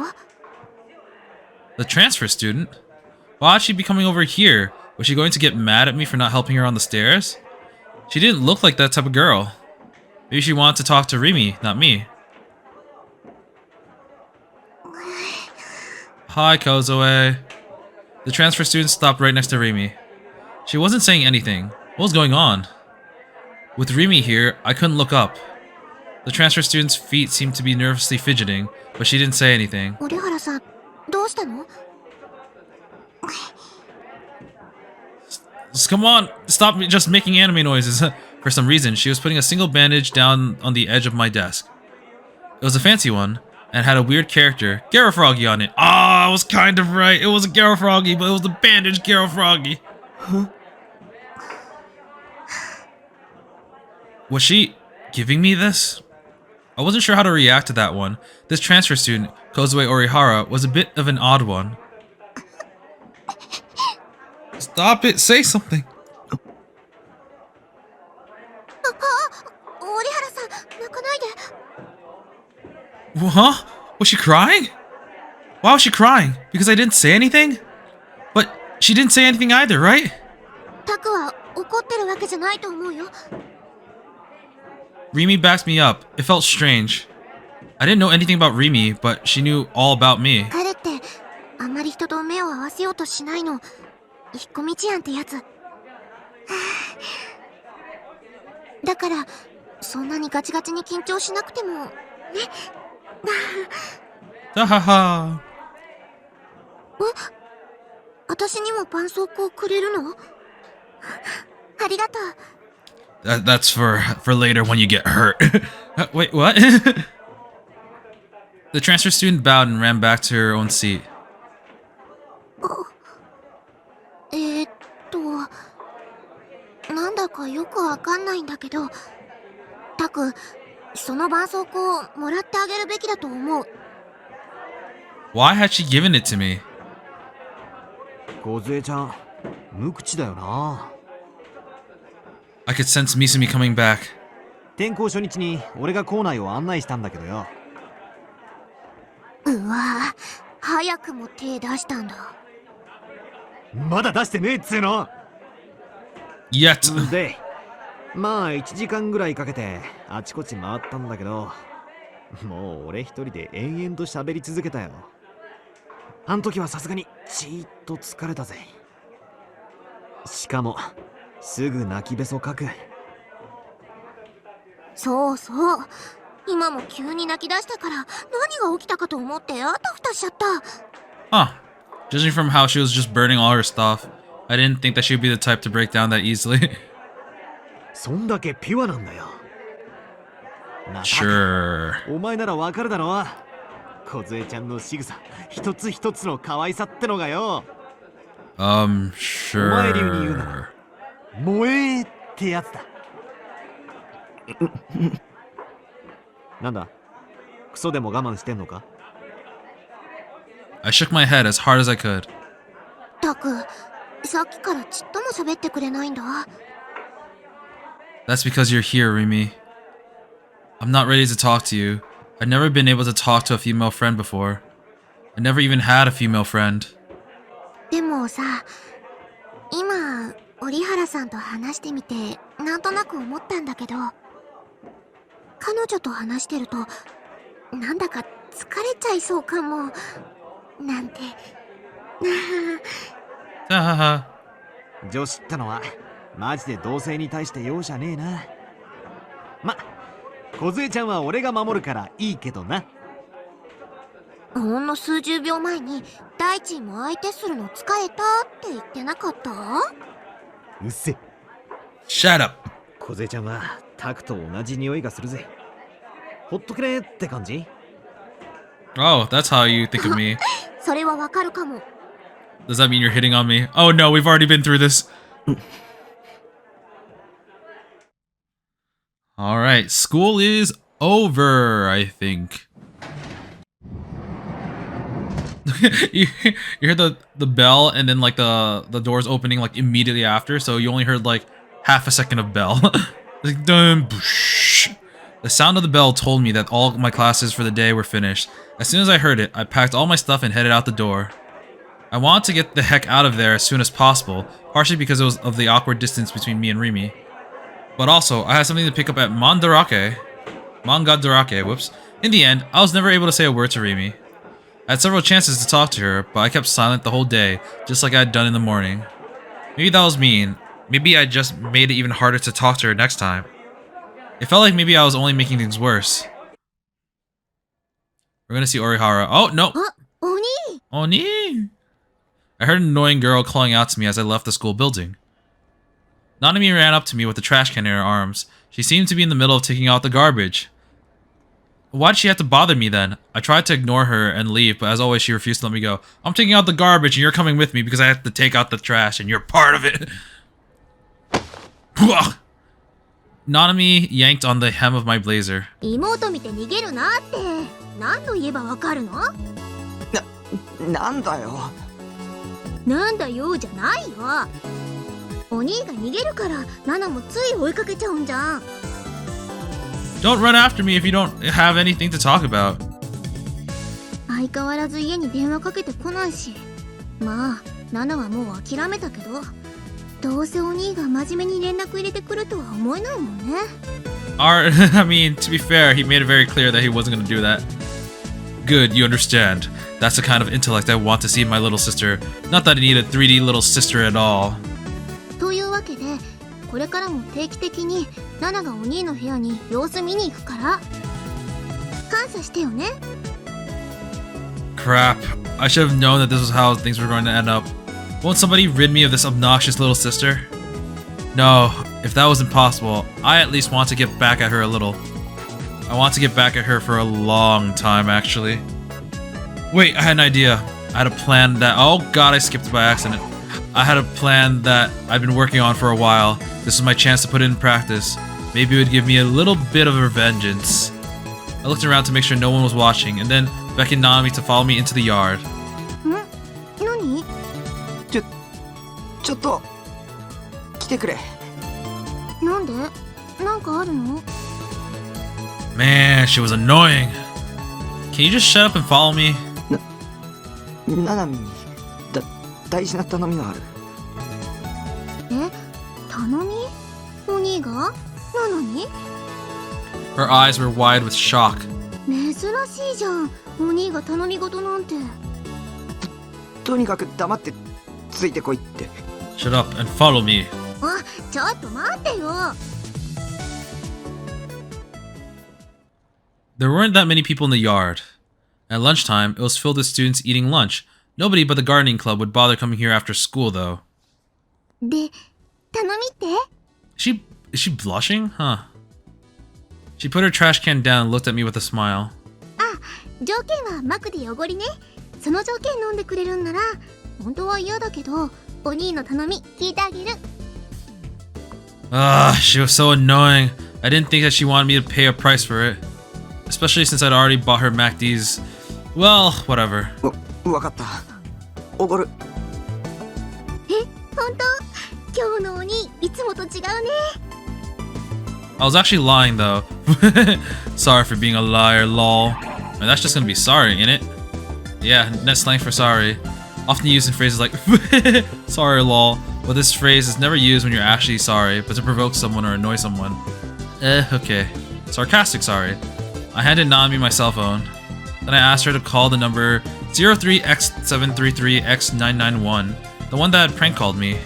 The transfer student? Why'd she be coming over here? Was she going to get mad at me for not helping her on the stairs? She didn't look like that type of girl. Maybe she wanted to talk to Rimi, not me. Hi, Kozoe. The transfer student stopped right next to Rimi. She wasn't saying anything. What was going on? With Rimi here, I couldn't look up. The transfer student's feet seemed to be nervously fidgeting, but she didn't say anything. 折原さん、どうしたの？ Just come on, stop just making anime noises. For some reason, she was putting a single bandage down on the edge of my desk. It was a fancy one, and had a weird character, Garofroggy, on it. Ah, I was kind of right. It was a Garofroggy, but it was the bandaged Garofroggy. Huh? Was she giving me this? I wasn't sure how to react to that one. This transfer student, Kozue Orihara, was a bit of an odd one. Stop it, say something. 折原さん、泣かないで。 Huh? Was she crying? Why was she crying? Because I didn't say anything? But she didn't say anything either, right? タクは怒ってるわけじゃないと思うよ。 Rimi backed me up. It felt strange. I didn't know anything about Rimi, but she knew all about me. 彼ってあんまり人と目を合わせようとしないの。引っ込み思案ってやつ。だからそんなにガチガチに緊張しなくてもね。Tahaha. 私にも絆創膏くれるの？ありがとう。 That's for later when you get hurt. Wait, what? The transfer student bowed and ran back to her own seat. なんだかよくわかんないんだけど、タク、その絆創膏もらってあげるべきだと思う。 Why had she given it to me? 梢ちゃん、無口だよな。 I could sense Misumi coming back. 転校初日に俺が校内を案内したんだけどよ。うわぁ、早くも手出したんだ。まだ出してねえっつうの。 Yet. で、まあ1時間ぐらいかけてあちこち回ったんだけど、もう俺一人で延々と喋り続けたよ。あん時はさすがにちーっと疲れたぜ。しかもすぐ泣きべそかく。そうそう、今も急に泣き出したから何が起きたかと思ってあたふたしちゃった。 Huh. Judging from how she was just burning all her stuff, I didn't think that she would be the type to break down that easily. そんだけピュアなんだよ。なあ Sure. お前ならわかるだろ。梢ちゃんの仕草一つ一つの可愛さってのがよ。 Sure. お前流に言うなら萌えってやつだ。なんだ、クソでも我慢してんのか？ I shook my head as hard as I could. タク、さっきからちっとも喋ってくれないんだ。 That's because you're here, Rimi. I'm not ready to talk to you. I've never been able to talk to a female friend before. I never even had a female friend. でもさ、今折原さんと話してみてなんとなく思ったんだけど、彼女と話してるとなんだか疲れちゃいそうかもなんて。Haha. 女子ってのはマジで同性に対して容赦ねえな。ま、梢ちゃんは俺が守るからいいけどな。ほんの数十秒前に大地も相手するの疲れたって言ってなかった？うっせ。 Shut up. 梢ちゃんはタクと同じ匂いがするぜ。ほっとけねーって感じ？ Oh, that's how you think of me. それはわかるかも。 Does that mean you're hitting on me? Oh no, we've already been through this. Alright, school is over, I think. you hear the bell and then like the doors opening like immediately after, so you only heard like half a second of bell. Like dun, boosh. The sound of the bell told me that all my classes for the day were finished. As soon as I heard it, I packed all my stuff and headed out the door. I wanted to get the heck out of there as soon as possible, partially because it was of the awkward distance between me and Rimi. But also, I had something to pick up at Mangadarake, whoops. In the end, I was never able to say a word to Rimi. I had several chances to talk to her, but I kept silent the whole day, just like I had done in the morning. Maybe that was mean. Maybe I just made it even harder to talk to her next time. It felt like maybe I was only making things worse. We're gonna see Orihara. Oh, no! あ、鬼 Oni! I heard an annoying girl calling out to me as I left the school building. Nanami ran up to me with a trash can in her arms. She seemed to be in the middle of taking out the garbage. Why did she have to bother me then? I tried to ignore her and leave, but as always she refused to let me go. I'm taking out the garbage and you're coming with me because I have to take out the trash and you're part of it. Nanami yanked on the hem of my blazer. 妹見て逃げるなって何度言えばわかるの？なんだよ。なんだよじゃないよ。お兄が逃げるからナナもつい追いかけちゃうんじゃん。 Don't run after me if you don't have anything to talk about. 相変わらず家に電話かけてこないし、まあナナはもう諦めたけど、どうせお兄が真面目に連絡入れてくるとは思えないもんね。I mean, to be fair, he made it very clear that he wasn't going to do that. Good, you understand. That's the kind of intellect I want to see in my little sister. Not that I need a 3D little sister at all. というわけで、これからも定期的にナナがお兄の部屋に様子見に行くから、感謝してよね。 Crap. I should have known that this was how things were going to end up. Won't somebody rid me of this obnoxious little sister? No, if that was impossible, I at least want to get back at her a little. I want to get back at her for a long time, actually. Wait, I had an idea. I had a plan that... Oh god, I skipped it by accident. I had a plan that I've been working on for a while. This is my chance to put it in practice. Maybe it would give me a little bit of a vengeance. I looked around to make sure no one was watching, and then beckoned Nanami to follow me into the yard. 何？ちょっと来てくれ。なんで？なんかあるの？ Man, she was annoying. Can you just shut up and follow me? ナナミに大事な頼みがある。え？頼み？お兄が？なのに？ Her eyes were wide with shock. 珍しいじゃん。お兄が頼み事なんて。とにかく黙ってついてこいって。Shut up and follow me. あ、ちょっと待ってよ。 There weren't that many people in the yard. At lunchtime, it was filled with students eating lunch. Nobody but the gardening club would bother coming here after school, though. で、頼みって？ Is she blushing? Huh. She put her trash can down and looked at me with a smile. あ、条件は膜で汚りね。その条件飲んでくれるんなら、本当は嫌だけど、お兄の頼み聞いてあげる。She was so annoying. I didn't think that she wanted me to pay a price for it. Especially since I'd already bought her MacD's. Well, whatever. わかった。おごる。え、本当？今日のお兄、いつもと違うね。I was actually lying though. Sorry for being a liar, lol. And that's just gonna be sorry, ain't it? Yeah, net slang for sorry. Often used in phrases like sorry, lol. But this phrase is never used when you're actually sorry, but to provoke someone or annoy someone. Okay. Sarcastic sorry. I handed Nanami my cell phone. Then I asked her to call the number 03X733X991, the one that had prank called me.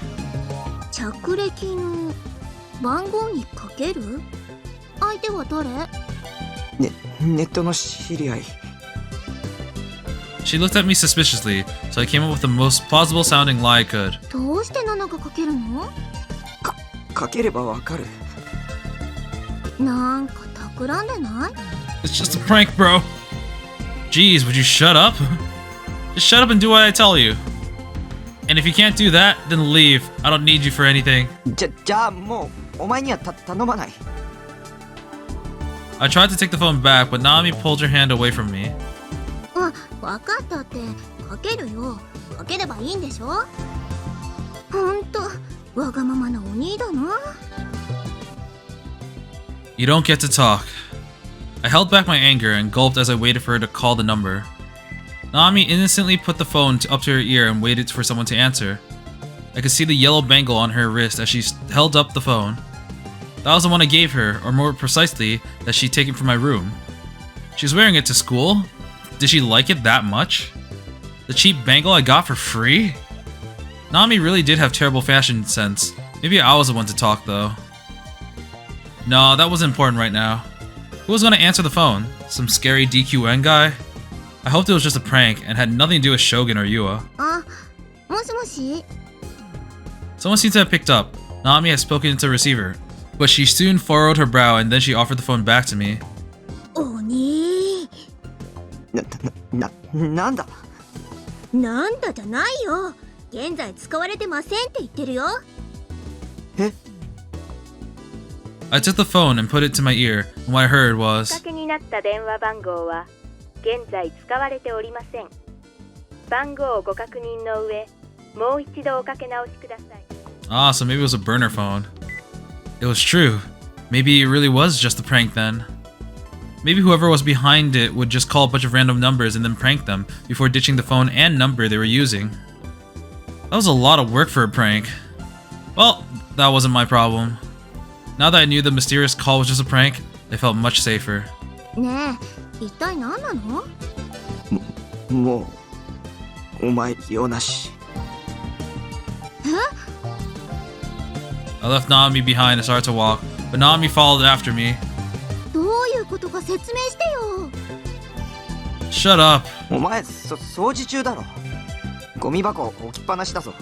着歴の番号にかける？相手は誰？ネットの知り合い。She looked at me suspiciously, so I came up with the most plausible sounding lie I could. どうしてナナがかけるの？かければわかる。なんか企んでない？ It's just a prank, bro. Jeez, would you shut up? Just shut up and do what I tell you. And if you can't do that, then leave. I don't need you for anything. じゃあもうお前には頼まない。I tried to take the phone back, but Nanami pulled her hand away from me. あ、わかったってかけるよ。かければいいんでしょ？ほんとわがままなお兄だな。 You don't get to talk. I held back my anger and gulped as I waited for her to call the number. Nanami innocently put the phone up to her ear and waited for someone to answer. I could see the yellow bangle on her wrist as she held up the phone. That was the one I gave her, or more precisely, that she'd taken from my room. She was wearing it to school? Did she like it that much? The cheap bangle I got for free? Nanami really did have terrible fashion sense. Maybe I was the one to talk though. No, that wasn't important right now. Who was gonna answer the phone? Some scary DQN guy? I hoped it was just a prank and had nothing to do with Shogun or Yua. あ、もしもし Someone seemed to have picked up. Naomi had spoken into the receiver, but she soon furrowed her brow and then she offered the phone back to me. おになんだなんだじゃないよ。現在使われてませんって言ってるよ。え I took the phone and put it to my ear, and what I heard お was, かけになった電話番号は現在使われておりません。番号をご確認の上、もう一度おかけ直しください。 ah, so maybe it was a burner phone. It was true. Maybe it really was just a prank then. Maybe whoever was behind it would just call a bunch of random numbers and then prank them before ditching the phone and number they were using. That was a lot of work for a prank. Well, that wasn't my problem. Now that I knew the mysterious call was just a prank, I felt much safer. ねえ、一体何なの？もうお前用なし I left Naomi behind and started to walk, but Naomi followed after me. どういうことか説明してよ。 Shut up. お前掃除中だろゴミ箱置きっぱなしだぞ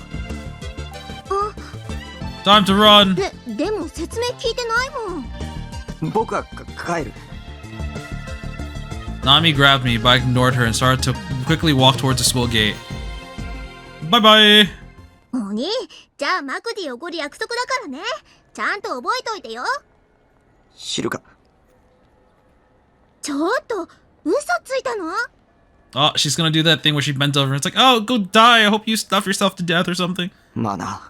Time to run. でも説明聞いてないもん。僕は帰る Naomi grabbed me, but I ignored her and started to quickly walk towards the school gate. Bye bye. おに、じゃあマクディおごる約束だからね。ちゃんと覚えといてよ。知るかちょっと、嘘ついたの？ Oh, she's gonna do that thing where she bent over and it's like, oh, go die. I hope you stuff yourself to death or something. まあな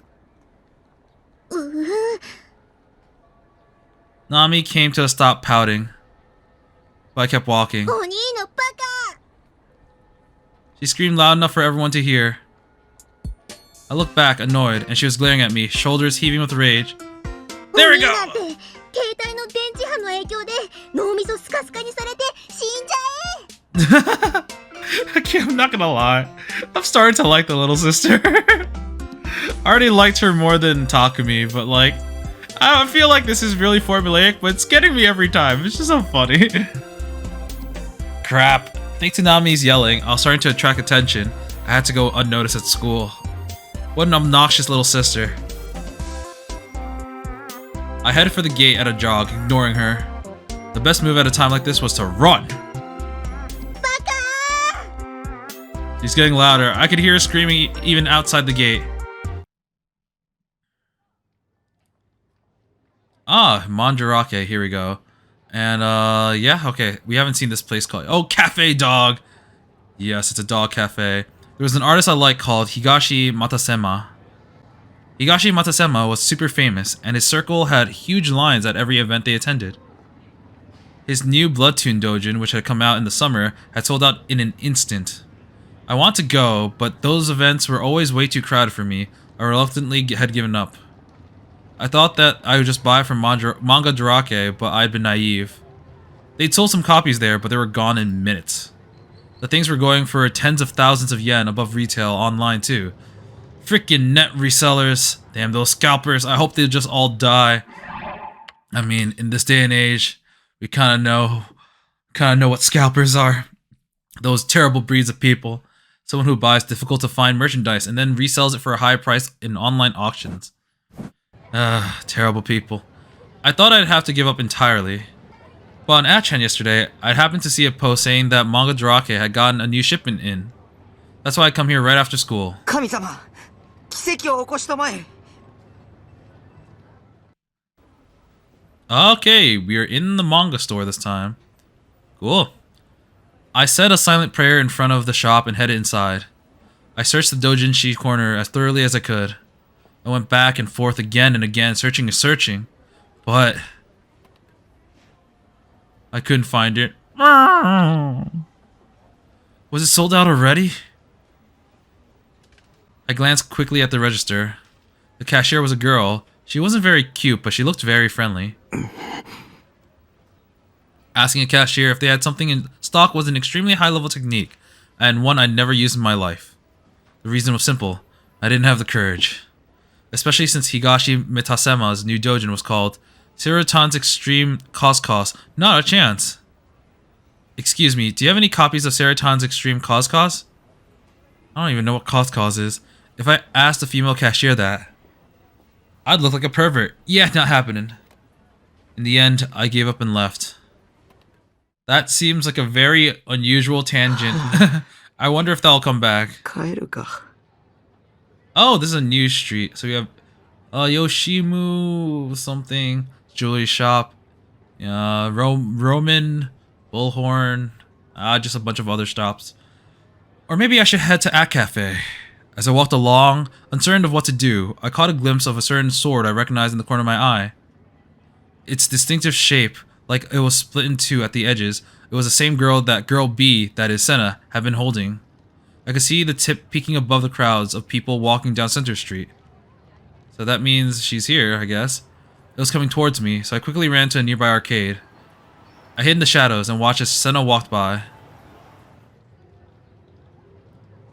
Naomi came to a stop pouting, but I kept walking. おにのバカ！ She screamed loud enough for everyone to hear. I looked back, annoyed, and she was glaring at me, shoulders heaving with rage. There we おに go! なんて、携帯の電磁波の影響で脳みそスカスカにされて死んじゃえ！ I'm not gonna lie. I'm starting to like the little sister. I already liked her more than Takumi, but like, I feel like this is really formulaic, but it's getting me every time. It's just so funny. Crap. Thanks to Nami's yelling, I was starting to attract attention. I had to go unnoticed at school. What an obnoxious little sister. I headed for the gate at a jog, ignoring her. The best move at a time like this was to run. She's getting louder. I could hear her screaming even outside the gate. Ah, Mandarake, here we go. And, yeah, okay. We haven't seen this place called... Oh, Cafe Dog! Yes, it's a dog cafe. There was an artist I like called Higashi Matasema. Higashi Matasema was super famous, and his circle had huge lines at every event they attended. His new Bloodtoon Dojin, which had come out in the summer, had sold out in an instant. I want to go, but those events were always way too crowded for me. I reluctantly had given up. I thought that I would just buy from Manga Dorake, but I'd been naive. They'd sold some copies there, but they were gone in minutes. The things were going for tens of thousands of yen above retail online too. Freaking net resellers. Damn those scalpers. I hope they just all die. I mean, in this day and age, we kind of know what scalpers are. Those terrible breeds of people. Someone who buys difficult to find merchandise and then resells it for a high price in online auctions. Terrible people. I thought I'd have to give up entirely. But on Achan yesterday, I happened to see a post saying that Manga Dorake had gotten a new shipment in. That's why I come here right after school. 神様奇跡を起こしたまえ Okay, we are in the manga store this time. Cool. I said a silent prayer in front of the shop and headed inside. I searched the doujinshi corner as thoroughly as I could. I went back and forth again and again, searching and searching, but I couldn't find it. Was it sold out already? I glanced quickly at the register. The cashier was a girl. She wasn't very cute, but she looked very friendly. Asking a cashier if they had something in stock was an extremely high-level technique, and one I'd never used in my life. The reason was simple. I didn't have the courage. Especially since Higashi Mitasema's new dojin was called Seroton's Extreme ChäoS. Not a chance. Excuse me, do you have any copies of Seroton's Extreme ChäoS? I don't even know what ChäoS is. If I asked a female cashier that, I'd look like a pervert. Yeah, not happening. In the end, I gave up and left. That seems like a very unusual tangent. I wonder if that'll come back. 帰るか。 Oh, this is a new street. So we have Yoshimu something, jewelry shop, Roman, Bullhorn, just a bunch of other stops. Or maybe I should head to At Cafe. As I walked along, uncertain of what to do, I caught a glimpse of a certain sword I recognized in the corner of my eye. Its distinctive shape, like it was split in two at the edges, it was the same girl that Girl B, that is Senna, had been holding. I could see the tip peeking above the crowds of people walking down Center Street. So that means she's here, I guess. It was coming towards me, so I quickly ran to a nearby arcade. I hid in the shadows and watched as Senna walked by.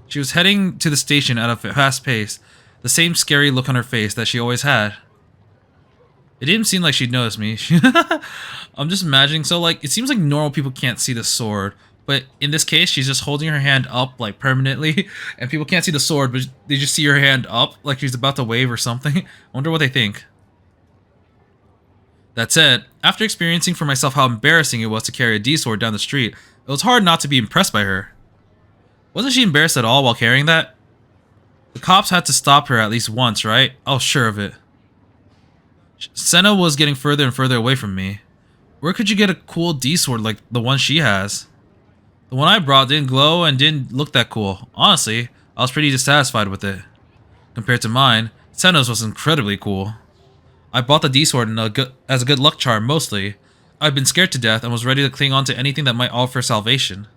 She was heading to the station at a fast pace, the same scary look on her face that she always had. It didn't seem like she'd noticed me. I'm just imagining, so like, it seems like normal people can't see the sword, but in this case, she's just holding her hand up, like, permanently, and people can't see the sword, but they just see her hand up, like she's about to wave or something. I wonder what they think. That said, after experiencing for myself how embarrassing it was to carry a D-sword down the street, it was hard not to be impressed by her. Wasn't she embarrassed at all while carrying that? The cops had to stop her at least once, right? I was sure of it. Senna was getting further and further away from me. Where could you get a cool D-sword like the one she has? The one I brought didn't glow and didn't look that cool. Honestly, I was pretty dissatisfied with it. Compared to mine, Senna's was incredibly cool. I bought the D-sword as a good luck charm mostly. I'd been scared to death and was ready to cling on to anything that might offer salvation.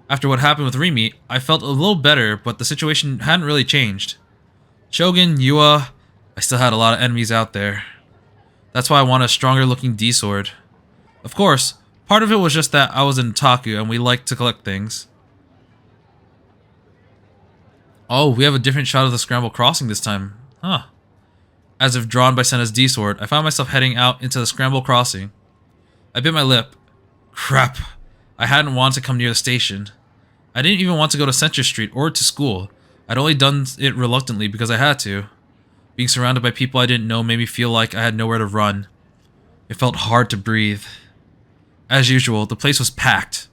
After what happened with Rimi, I felt a little better, but the situation hadn't really changed. Shogun, Yua, I still had a lot of enemies out there. That's why I wanted a stronger looking D-sword. Of course, part of it was just that I was an otaku and we liked to collect things. Oh, we have a different shot of the Scramble Crossing this time. Huh. As if drawn by Senna's D-sword, I found myself heading out into the Scramble Crossing. I bit my lip. Crap. I hadn't wanted to come near the station. I didn't even want to go to Center Street or to school. I'd only done it reluctantly because I had to. Being surrounded by people I didn't know made me feel like I had nowhere to run. It felt hard to breathe. As usual, the place was packed.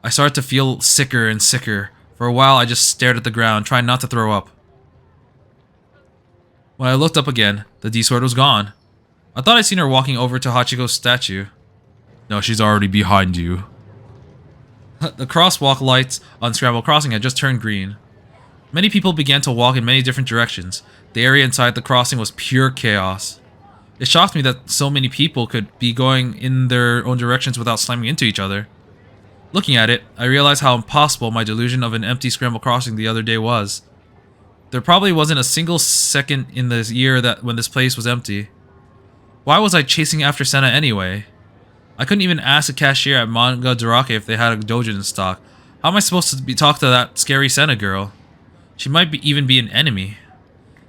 I started to feel sicker and sicker. For a while, I just stared at the ground, trying not to throw up. When I looked up again, the D-sword was gone. I thought I'd seen her walking over to Hachiko's statue. No, she's already behind you. The crosswalk lights on Scramble Crossing had just turned green. Many people began to walk in many different directions. The area inside the crossing was pure chaos. It shocked me that so many people could be going in their own directions without slamming into each other. Looking at it, I realized how impossible my delusion of an empty Scramble Crossing the other day was. There probably wasn't a single second in this year when this place was empty. Why was I chasing after Senna anyway? I couldn't even ask a cashier at Manga Dorake if they had a dojin in stock. How am I supposed to talk to that scary Senna girl? She might even be an enemy.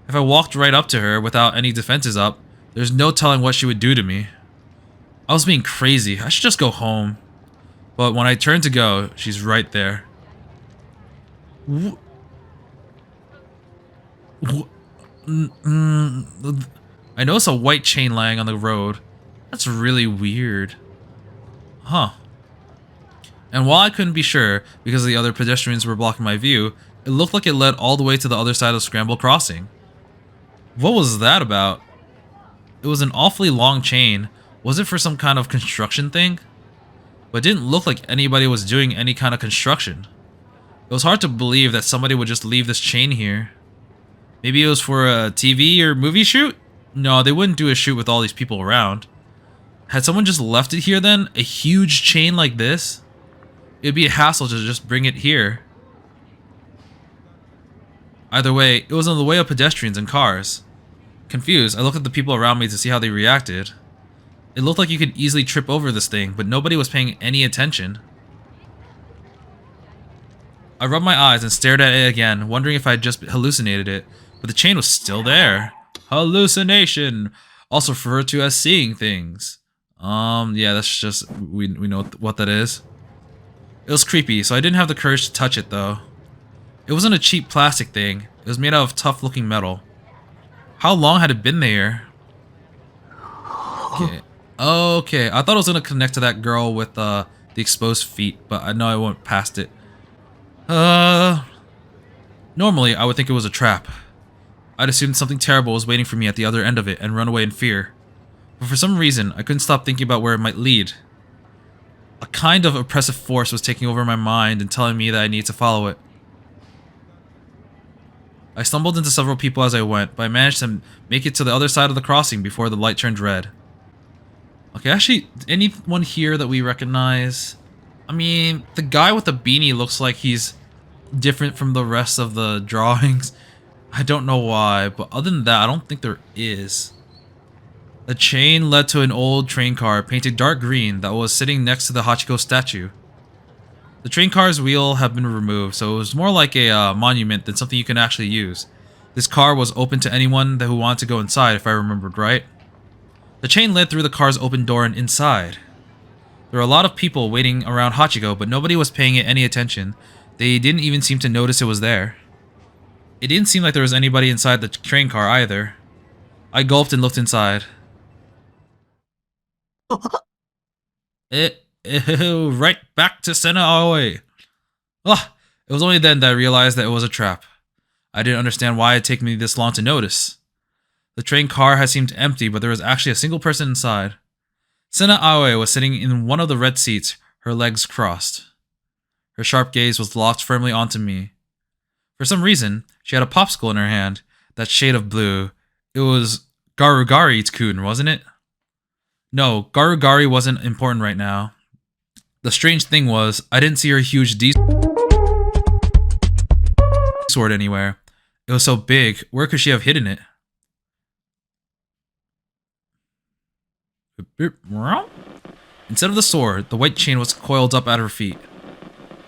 If I walked right up to her without any defenses up, there's no telling what she would do to me. I was being crazy. I should just go home. But when I turned to go, she's right there. I noticed a white chain lying on the road. That's really weird. Huh. And while I couldn't be sure, because the other pedestrians were blocking my view, it looked like it led all the way to the other side of Scramble Crossing. What was that about? It was an awfully long chain. Was it for some kind of construction thing? But it didn't look like anybody was doing any kind of construction. It was hard to believe that somebody would just leave this chain here. Maybe it was for a TV or movie shoot? No, they wouldn't do a shoot with all these people around. Had someone just left it here then? A huge chain like this? It'd be a hassle to just bring it here. Either way, it was on the way of pedestrians and cars. Confused, I looked at the people around me to see how they reacted. It looked like you could easily trip over this thing, but nobody was paying any attention. I rubbed my eyes and stared at it again, wondering if I had just hallucinated it, but the chain was still there. hallucination, also referred to as seeing things. Yeah, that's just, we know what that is. It was creepy, so I didn't have the courage to touch it though. It wasn't a cheap plastic thing. It was made out of tough looking metal. How long had it been there? Okay, I thought it was gonna connect to that girl with the exposed feet, but I know I went past it. Normally I would think it was a trap. I'd assumed something terrible was waiting for me at the other end of it and run away in fear. But for some reason, I couldn't stop thinking about where it might lead. A kind of oppressive force was taking over my mind and telling me that I needed to follow it. I stumbled into several people as I went, but I managed to make it to the other side of the crossing before the light turned red. Okay, actually, anyone here that we recognize? I mean, the guy with the beanie looks like he's different from the rest of the drawings. I don't know why, but other than that, I don't think there is. The chain led to an old train car painted dark green that was sitting next to the Hachiko statue. The train car's wheel had been removed, so it was more like a monument than something you can actually use. This car was open to anyone who wanted to go inside, if I remembered right. The chain led through the car's open door and inside. There were a lot of people waiting around Hachiko, but nobody was paying it any attention. They didn't even seem to notice it was there. It didn't seem like there was anybody inside the train car either. I gulped and looked inside. Right back to Sena Aoi. It was only then that I realized that it was a trap. I didn't understand why it had taken me this long to notice. The train car had seemed empty, but there was actually a single person inside. Sena Aoi was sitting in one of the red seats, her legs crossed. Her sharp gaze was locked firmly onto me. For some reason, she had a popsicle in her hand, that shade of blue. It was Garugari-kun, wasn't it? No, Garugari wasn't important right now. The strange thing was, I didn't see her huge sword anywhere. It was so big, where could she have hidden it? Instead of the sword, the white chain was coiled up at her feet.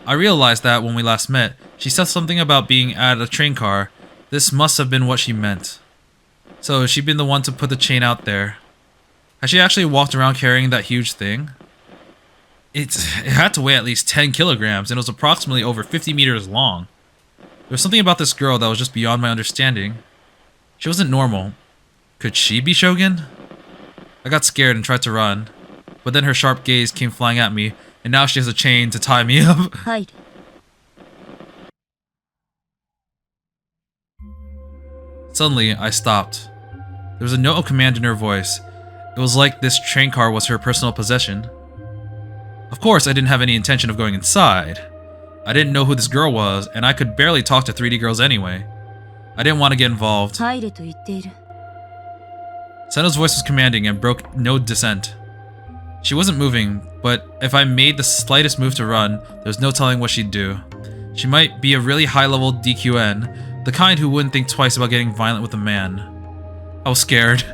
I realized that when we last met, she said something about being at a train car. This must have been what she meant. So she'd been the one to put the chain out there. Had she actually walked around carrying that huge thing? It had to weigh at least 10 kilograms, and it was approximately over 50 meters long. There was something about this girl that was just beyond my understanding. She wasn't normal. Could she be Shogun? I got scared and tried to run, but then her sharp gaze came flying at me, and now she has a chain to tie me up. Suddenly, I stopped. There was a note of command in her voice. It was like this train car was her personal possession. Of course, I didn't have any intention of going inside. I didn't know who this girl was, and I could barely talk to 3D girls anyway. I didn't want to get involved. Seno's voice was commanding and broke no dissent. She wasn't moving, but if I made the slightest move to run, there was no telling what she'd do. She might be a really high-level DQN, the kind who wouldn't think twice about getting violent with a man. I was scared.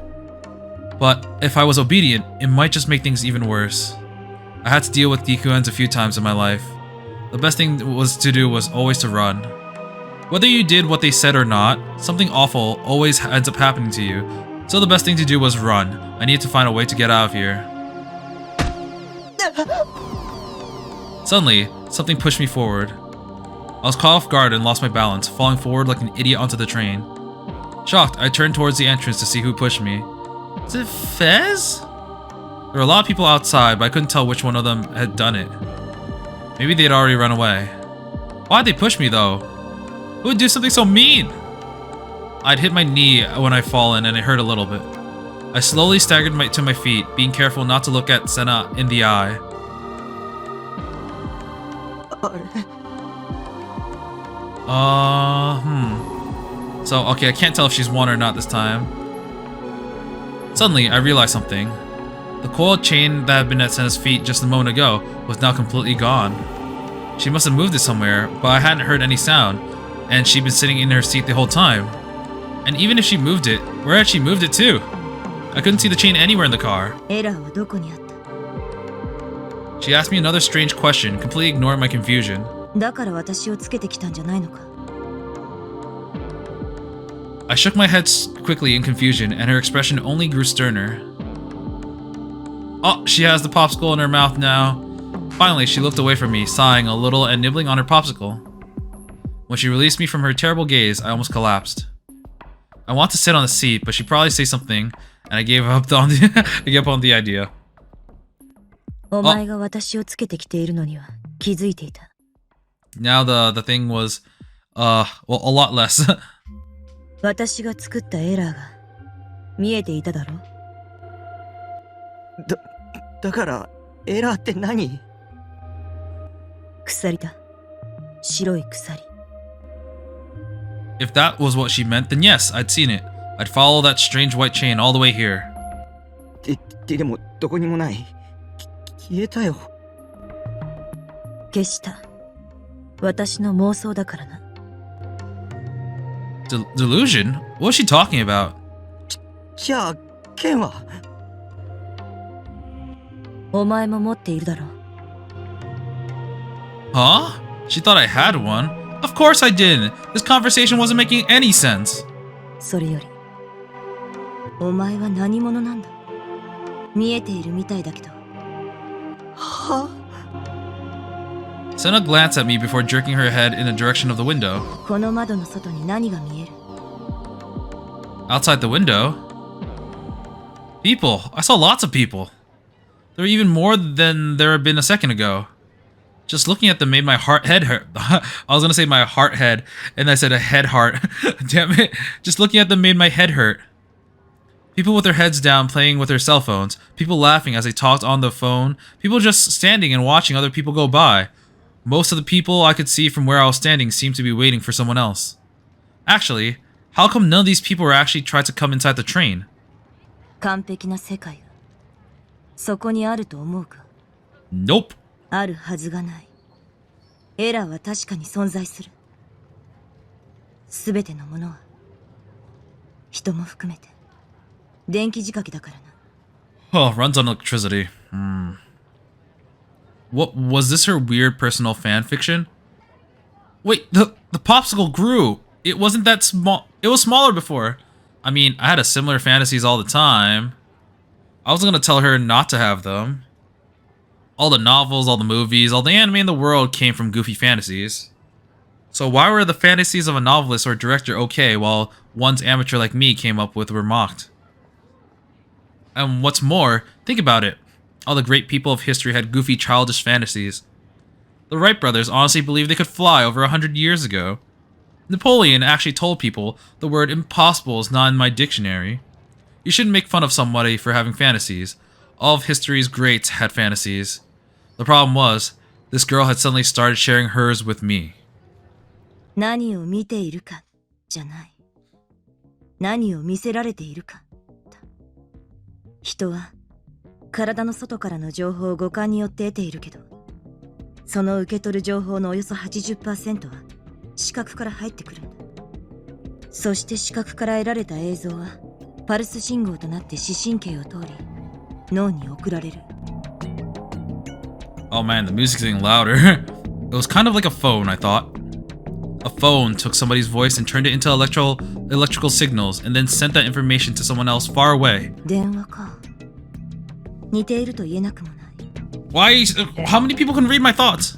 But if I was obedient, it might just make things even worse. I had to deal with DQNs a few times in my life. The best thing to do was always to run. Whether you did what they said or not, something awful always ends up happening to you, so the best thing to do was run. I needed to find a way to get out of here. Suddenly, something pushed me forward. I was caught off guard and lost my balance, falling forward like an idiot onto the train. Shocked, I turned towards the entrance to see who pushed me. Is it Fez? There were a lot of people outside, but I couldn't tell which one of them had done it. Maybe they'd already run away. Why'd they push me though? Who would do something so mean? I'd hit my knee when I'd fallen and it hurt a little bit. I slowly staggered to my feet, being careful not to look at Sena in the eye. So, okay, I can't tell if she's won or not this time. Suddenly, I realized something. The coiled chain that had been at Sena's feet just a moment ago was now completely gone. She must have moved it somewhere, but I hadn't heard any sound, and she'd been sitting in her seat the whole time. And even if she moved it, where had she moved it to? I couldn't see the chain anywhere in the car. She asked me another strange question, completely ignoring my confusion. I I shook my head quickly in confusion, and her expression only grew sterner. Oh, she has the popsicle in her mouth now. Finally, she looked away from me, sighing a little and nibbling on her popsicle. When she released me from her terrible gaze, I almost collapsed. I want to sit on the seat, but she'd probably say something, and I gave up on the idea. お前が私をつけてきているのには気づいていた。 Now the thing was, well, a lot less. 私が作ったエラーが見えていただろう。だからエラーって何？鎖だ。白い鎖。 If that was what she meant, then yes, I'd seen it. I'd follow that strange white chain all the way here. でもどこにもない。消えたよ。消した。私の妄想だからな。Delusion? What was she talking about? じゃあ剣は？お前も持っているだろう。 Huh? She thought I had one. Of course I didn't. This conversation wasn't making any sense. それより、お前は何者なんだ？見えているみたいだけど。はSenna glanced at me before jerking her head in the direction of the window. この窓の外に何が見える？ Outside the window? People. I saw lots of people. There were even more than there had been a second ago. Just looking at them made my head hurt. I was gonna say my head, and I said a heart. Damn it. Just looking at them made my head hurt. People with their heads down playing with their cell phones. People laughing as they talked on the phone. People just standing and watching other people go by. Most of the people I could see from where I was standing seemed to be waiting for someone else. Actually, how come none of these people were actually tried to come inside the train? 完璧な世界がそこにあると思うか？ Nope. あるはずがない。エラーは確かに存在する。すべてのものは人も含めて電気仕掛けだからな。 Oh, runs on electricity. What was this her weird personal fan fiction? Wait, the popsicle grew. It wasn't that small. It was smaller before. I mean, I had a similar fantasies all the time. I wasn't gonna tell her not to have them. All the novels, all the movies, all the anime in the world came from goofy fantasies. So why were the fantasies of a novelist or director okay while one's amateur like me came up with were mocked? And what's more, think about it. All the great people of history had goofy childish fantasies. The Wright brothers honestly believed they could fly over 100 years ago. Napoleon actually told people the word impossible is not in my dictionary. You shouldn't make fun of somebody for having fantasies. All of history's greats had fantasies. The problem was, this girl had suddenly started sharing hers with me. 何を見ているかじゃない。何を見せられているかだ。人は体の外からの情報を五感によって得ているけど、その受け取る情報のおよそ 80% は視覚から入ってくるんだ。そして視覚から得られた映像はパルス信号となって視神経を通り脳に送られる。 Oh man, the music's getting louder. It was kind of like a phone, I thought. A phone took somebody's voice and turned it into electrical signals and then sent that information to someone else far away. 電話か。似ていると言えなくもない。 Why? How many people can read my thoughts?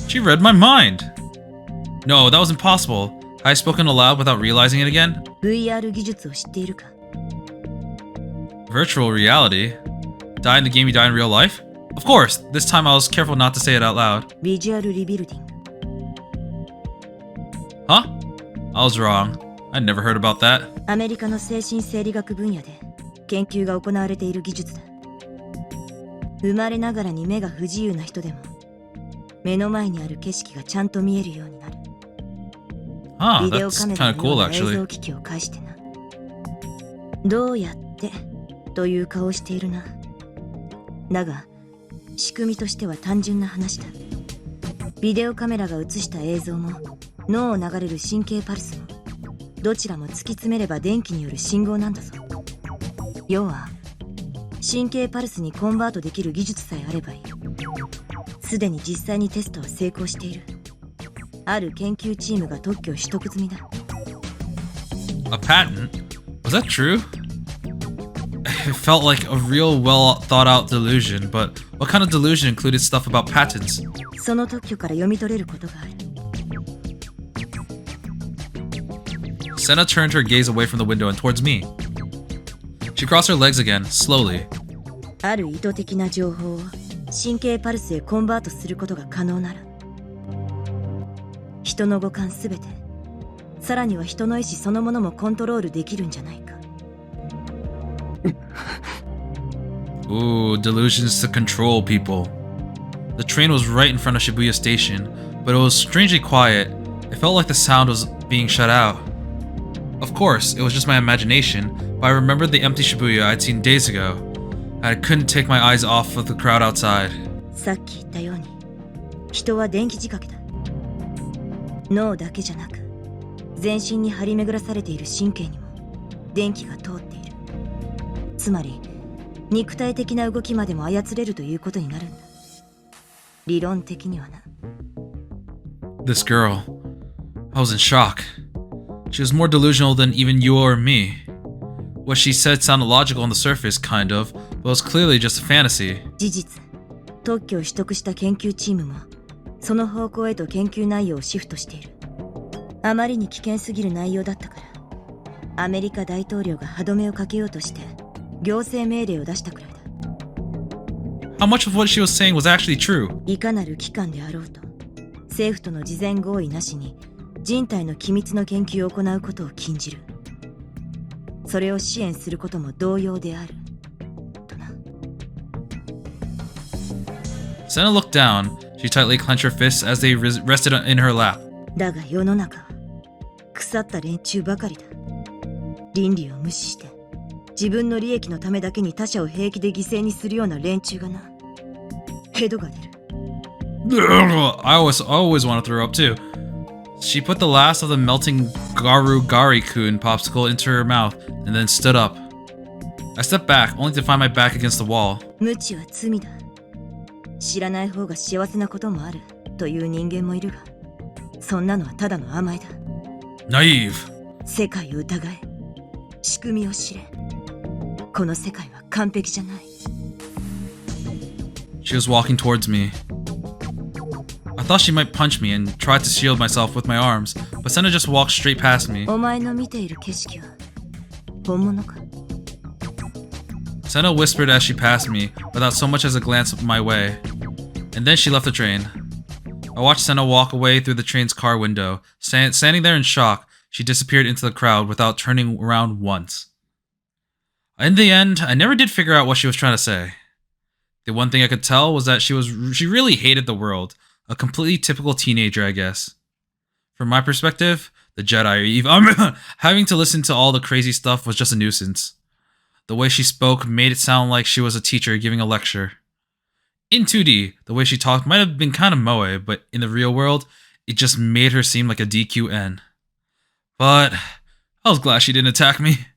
She read my mind. No, that was impossible. Had I spoken aloud without realizing it again? VR 技術を知っているか？ Virtual reality? Die in the game you die in real life? Of course, this time I was careful not to say it out loud. ビジュアルリビルディング。 Huh? I was wrong. I'd never heard about that. アメリカの精神生理学分野で研究が行われている技術だ。生まれながらに目が不自由な人でも目の前にある景色がちゃんと見えるようになる。 Ah, ビデオ that's カメ kind ラ of の cool ような映 actually. 像機器を介してな。どうやってという顔をしているな。だが仕組みとしては単純な話だ。ビデオカメラが映した映像も脳を流れる神経パルスもどちらも突き詰めれば電気による信号なんだぞ。要は神経パルスにコンバートできる技術さえあればいい。すでに実際にテストは成功している。ある研究チームが特許を取得済みだ。A patent? Was that true? It felt like a real well thought out delusion, but what kind of delusion included stuff about patents? その特許から読み取れることがある。 Senna turned her gaze away from the window and towards me. She crossed her legs again, slowly. ある意図的な情報を神経パルスへコンバートすることが可能なら、人の五感すべて、さらには人の意志そのものもコントロールできるんじゃないか。Ooh, delusions to control people. The train was right in front of Shibuya Station, but it was strangely quiet. It felt like the sound was being shut out. Of course, it was just my imagination, but I remembered the empty Shibuya I'd seen days ago. I couldn't take my eyes off of the crowd outside. さっき言ったように、人は電気仕掛けだ。脳だけじゃなく、全身に張り巡らされている神経にも電気が通っている。つまり、肉体的な動きまでも操れるということになるんだ。理論的にはな。This girl. I was in shock. She was more delusional than even you or me. What she said sounded logical on the surface, kind of, but was clearly just a fantasy. 事実、特許を取得した研究チームもその方向へと研究内容をシフトしている。あまりに危険すぎる内容だったから、アメリカ大統領が歯止めをかけようとして行政命令を出したくらいだ。 How much of what she was saying was actually true? いかなる機関であろうと、政府との事前合意なしに人体の機密の研究を行うことを禁じる。それを支援することも同様である。とな。Senna looked down. She tightly clenched her fists as they rested in her lap. だが世の中は腐った連中ばかりだ。倫理を無視して自分の利益のためだけに他者を平気で犠牲にするような連中がな。ヘドが出る。I always want to throw up too. She put the last of the melting Garigari-kun popsicle into her mouth and then stood up. I stepped back, only to find my back against the wall. 無知は罪だ。知らない方が幸せなこともあるという人間もいるが、そんなのはただの甘えだ。Naive. 世界を疑え。仕組みを知れ。この世界は完璧じゃない。She was walking towards me. I thought she might punch me and tried to shield myself with my arms, but Senna just walked straight past me. お前の見ている景色は本物か。 Senna whispered as she passed me, without so much as a glance my way. And then she left the train. I watched Senna walk away through the train's car window. Standing there in shock, she disappeared into the crowd without turning around once. In the end, I never did figure out what she was trying to say. The one thing I could tell was that she really hated the world. A completely typical teenager, I guess. From my perspective, the Jedi are evil. Having to listen to all the crazy stuff was just a nuisance. The way she spoke made it sound like she was a teacher giving a lecture. In 2D, the way she talked might have been kind of moe, but in the real world, it just made her seem like a DQN. But I was glad she didn't attack me.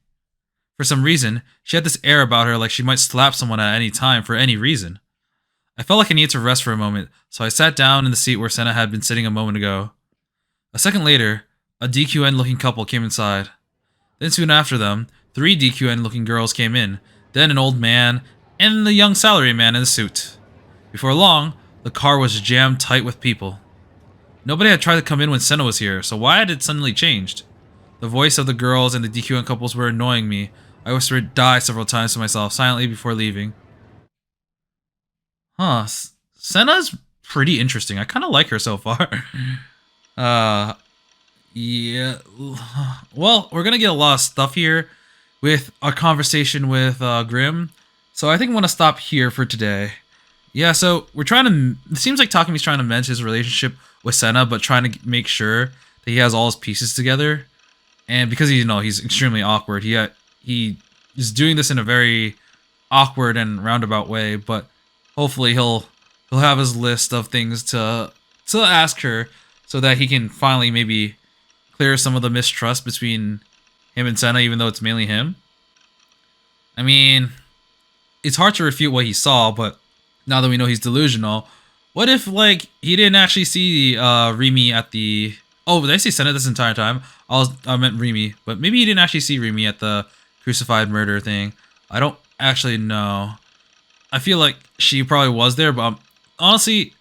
For some reason, she had this air about her like she might slap someone at any time for any reason. I felt like I needed to rest for a moment, so I sat down in the seat where Senna had been sitting a moment ago. A second later, a DQN-looking couple came inside. Then soon after them, 3 DQN-looking girls came in, then an old man, and the young salaryman in a suit. Before long, the car was jammed tight with people. Nobody had tried to come in when Senna was here, so why had it suddenly changed? The voice of the girls and the DQN couples were annoying me. I whispered "die" several times to myself silently before leaving. Huh, Senna's pretty interesting. I kind of like her so far. Yeah. Well, we're gonna get a lot of stuff here with our conversation with Grim. So I think I'm gonna stop here for today. Yeah, so we're trying to... It seems like Takemi's trying to mend his relationship with Senna, but trying to make sure that he has all his pieces together. And because he's extremely awkward, he is doing this in a very awkward and roundabout way, but hopefully he'll have his list of things to ask her so that he can finally maybe clear some of the mistrust between him and Senna, even though it's mainly him. I mean, it's hard to refute what he saw, but now that we know he's delusional, what if, like, he didn't actually see Rimi at the Oh, did I say Senna this entire time? I meant Remy, but maybe you didn't actually see Remy at the crucified murder thing. I don't actually know. I feel like she probably was there, but honestly,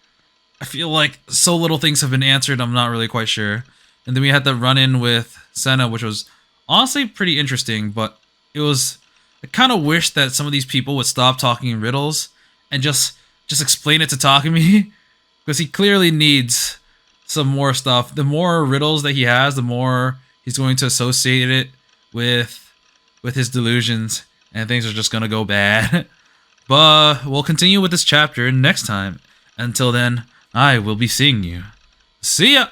I feel like so little things have been answered, I'm not really quite sure. And then we had the run-in with Senna, which was honestly pretty interesting, but it was... I kind of wish that some of these people would stop talking in riddles and just explain it to Takumi, because he clearly needs some more stuff. The more riddles that he has, the more he's going to associate it with his delusions, and things are just gonna go bad. But we'll continue with this chapter next time. Until then, I will be seeing you. See ya!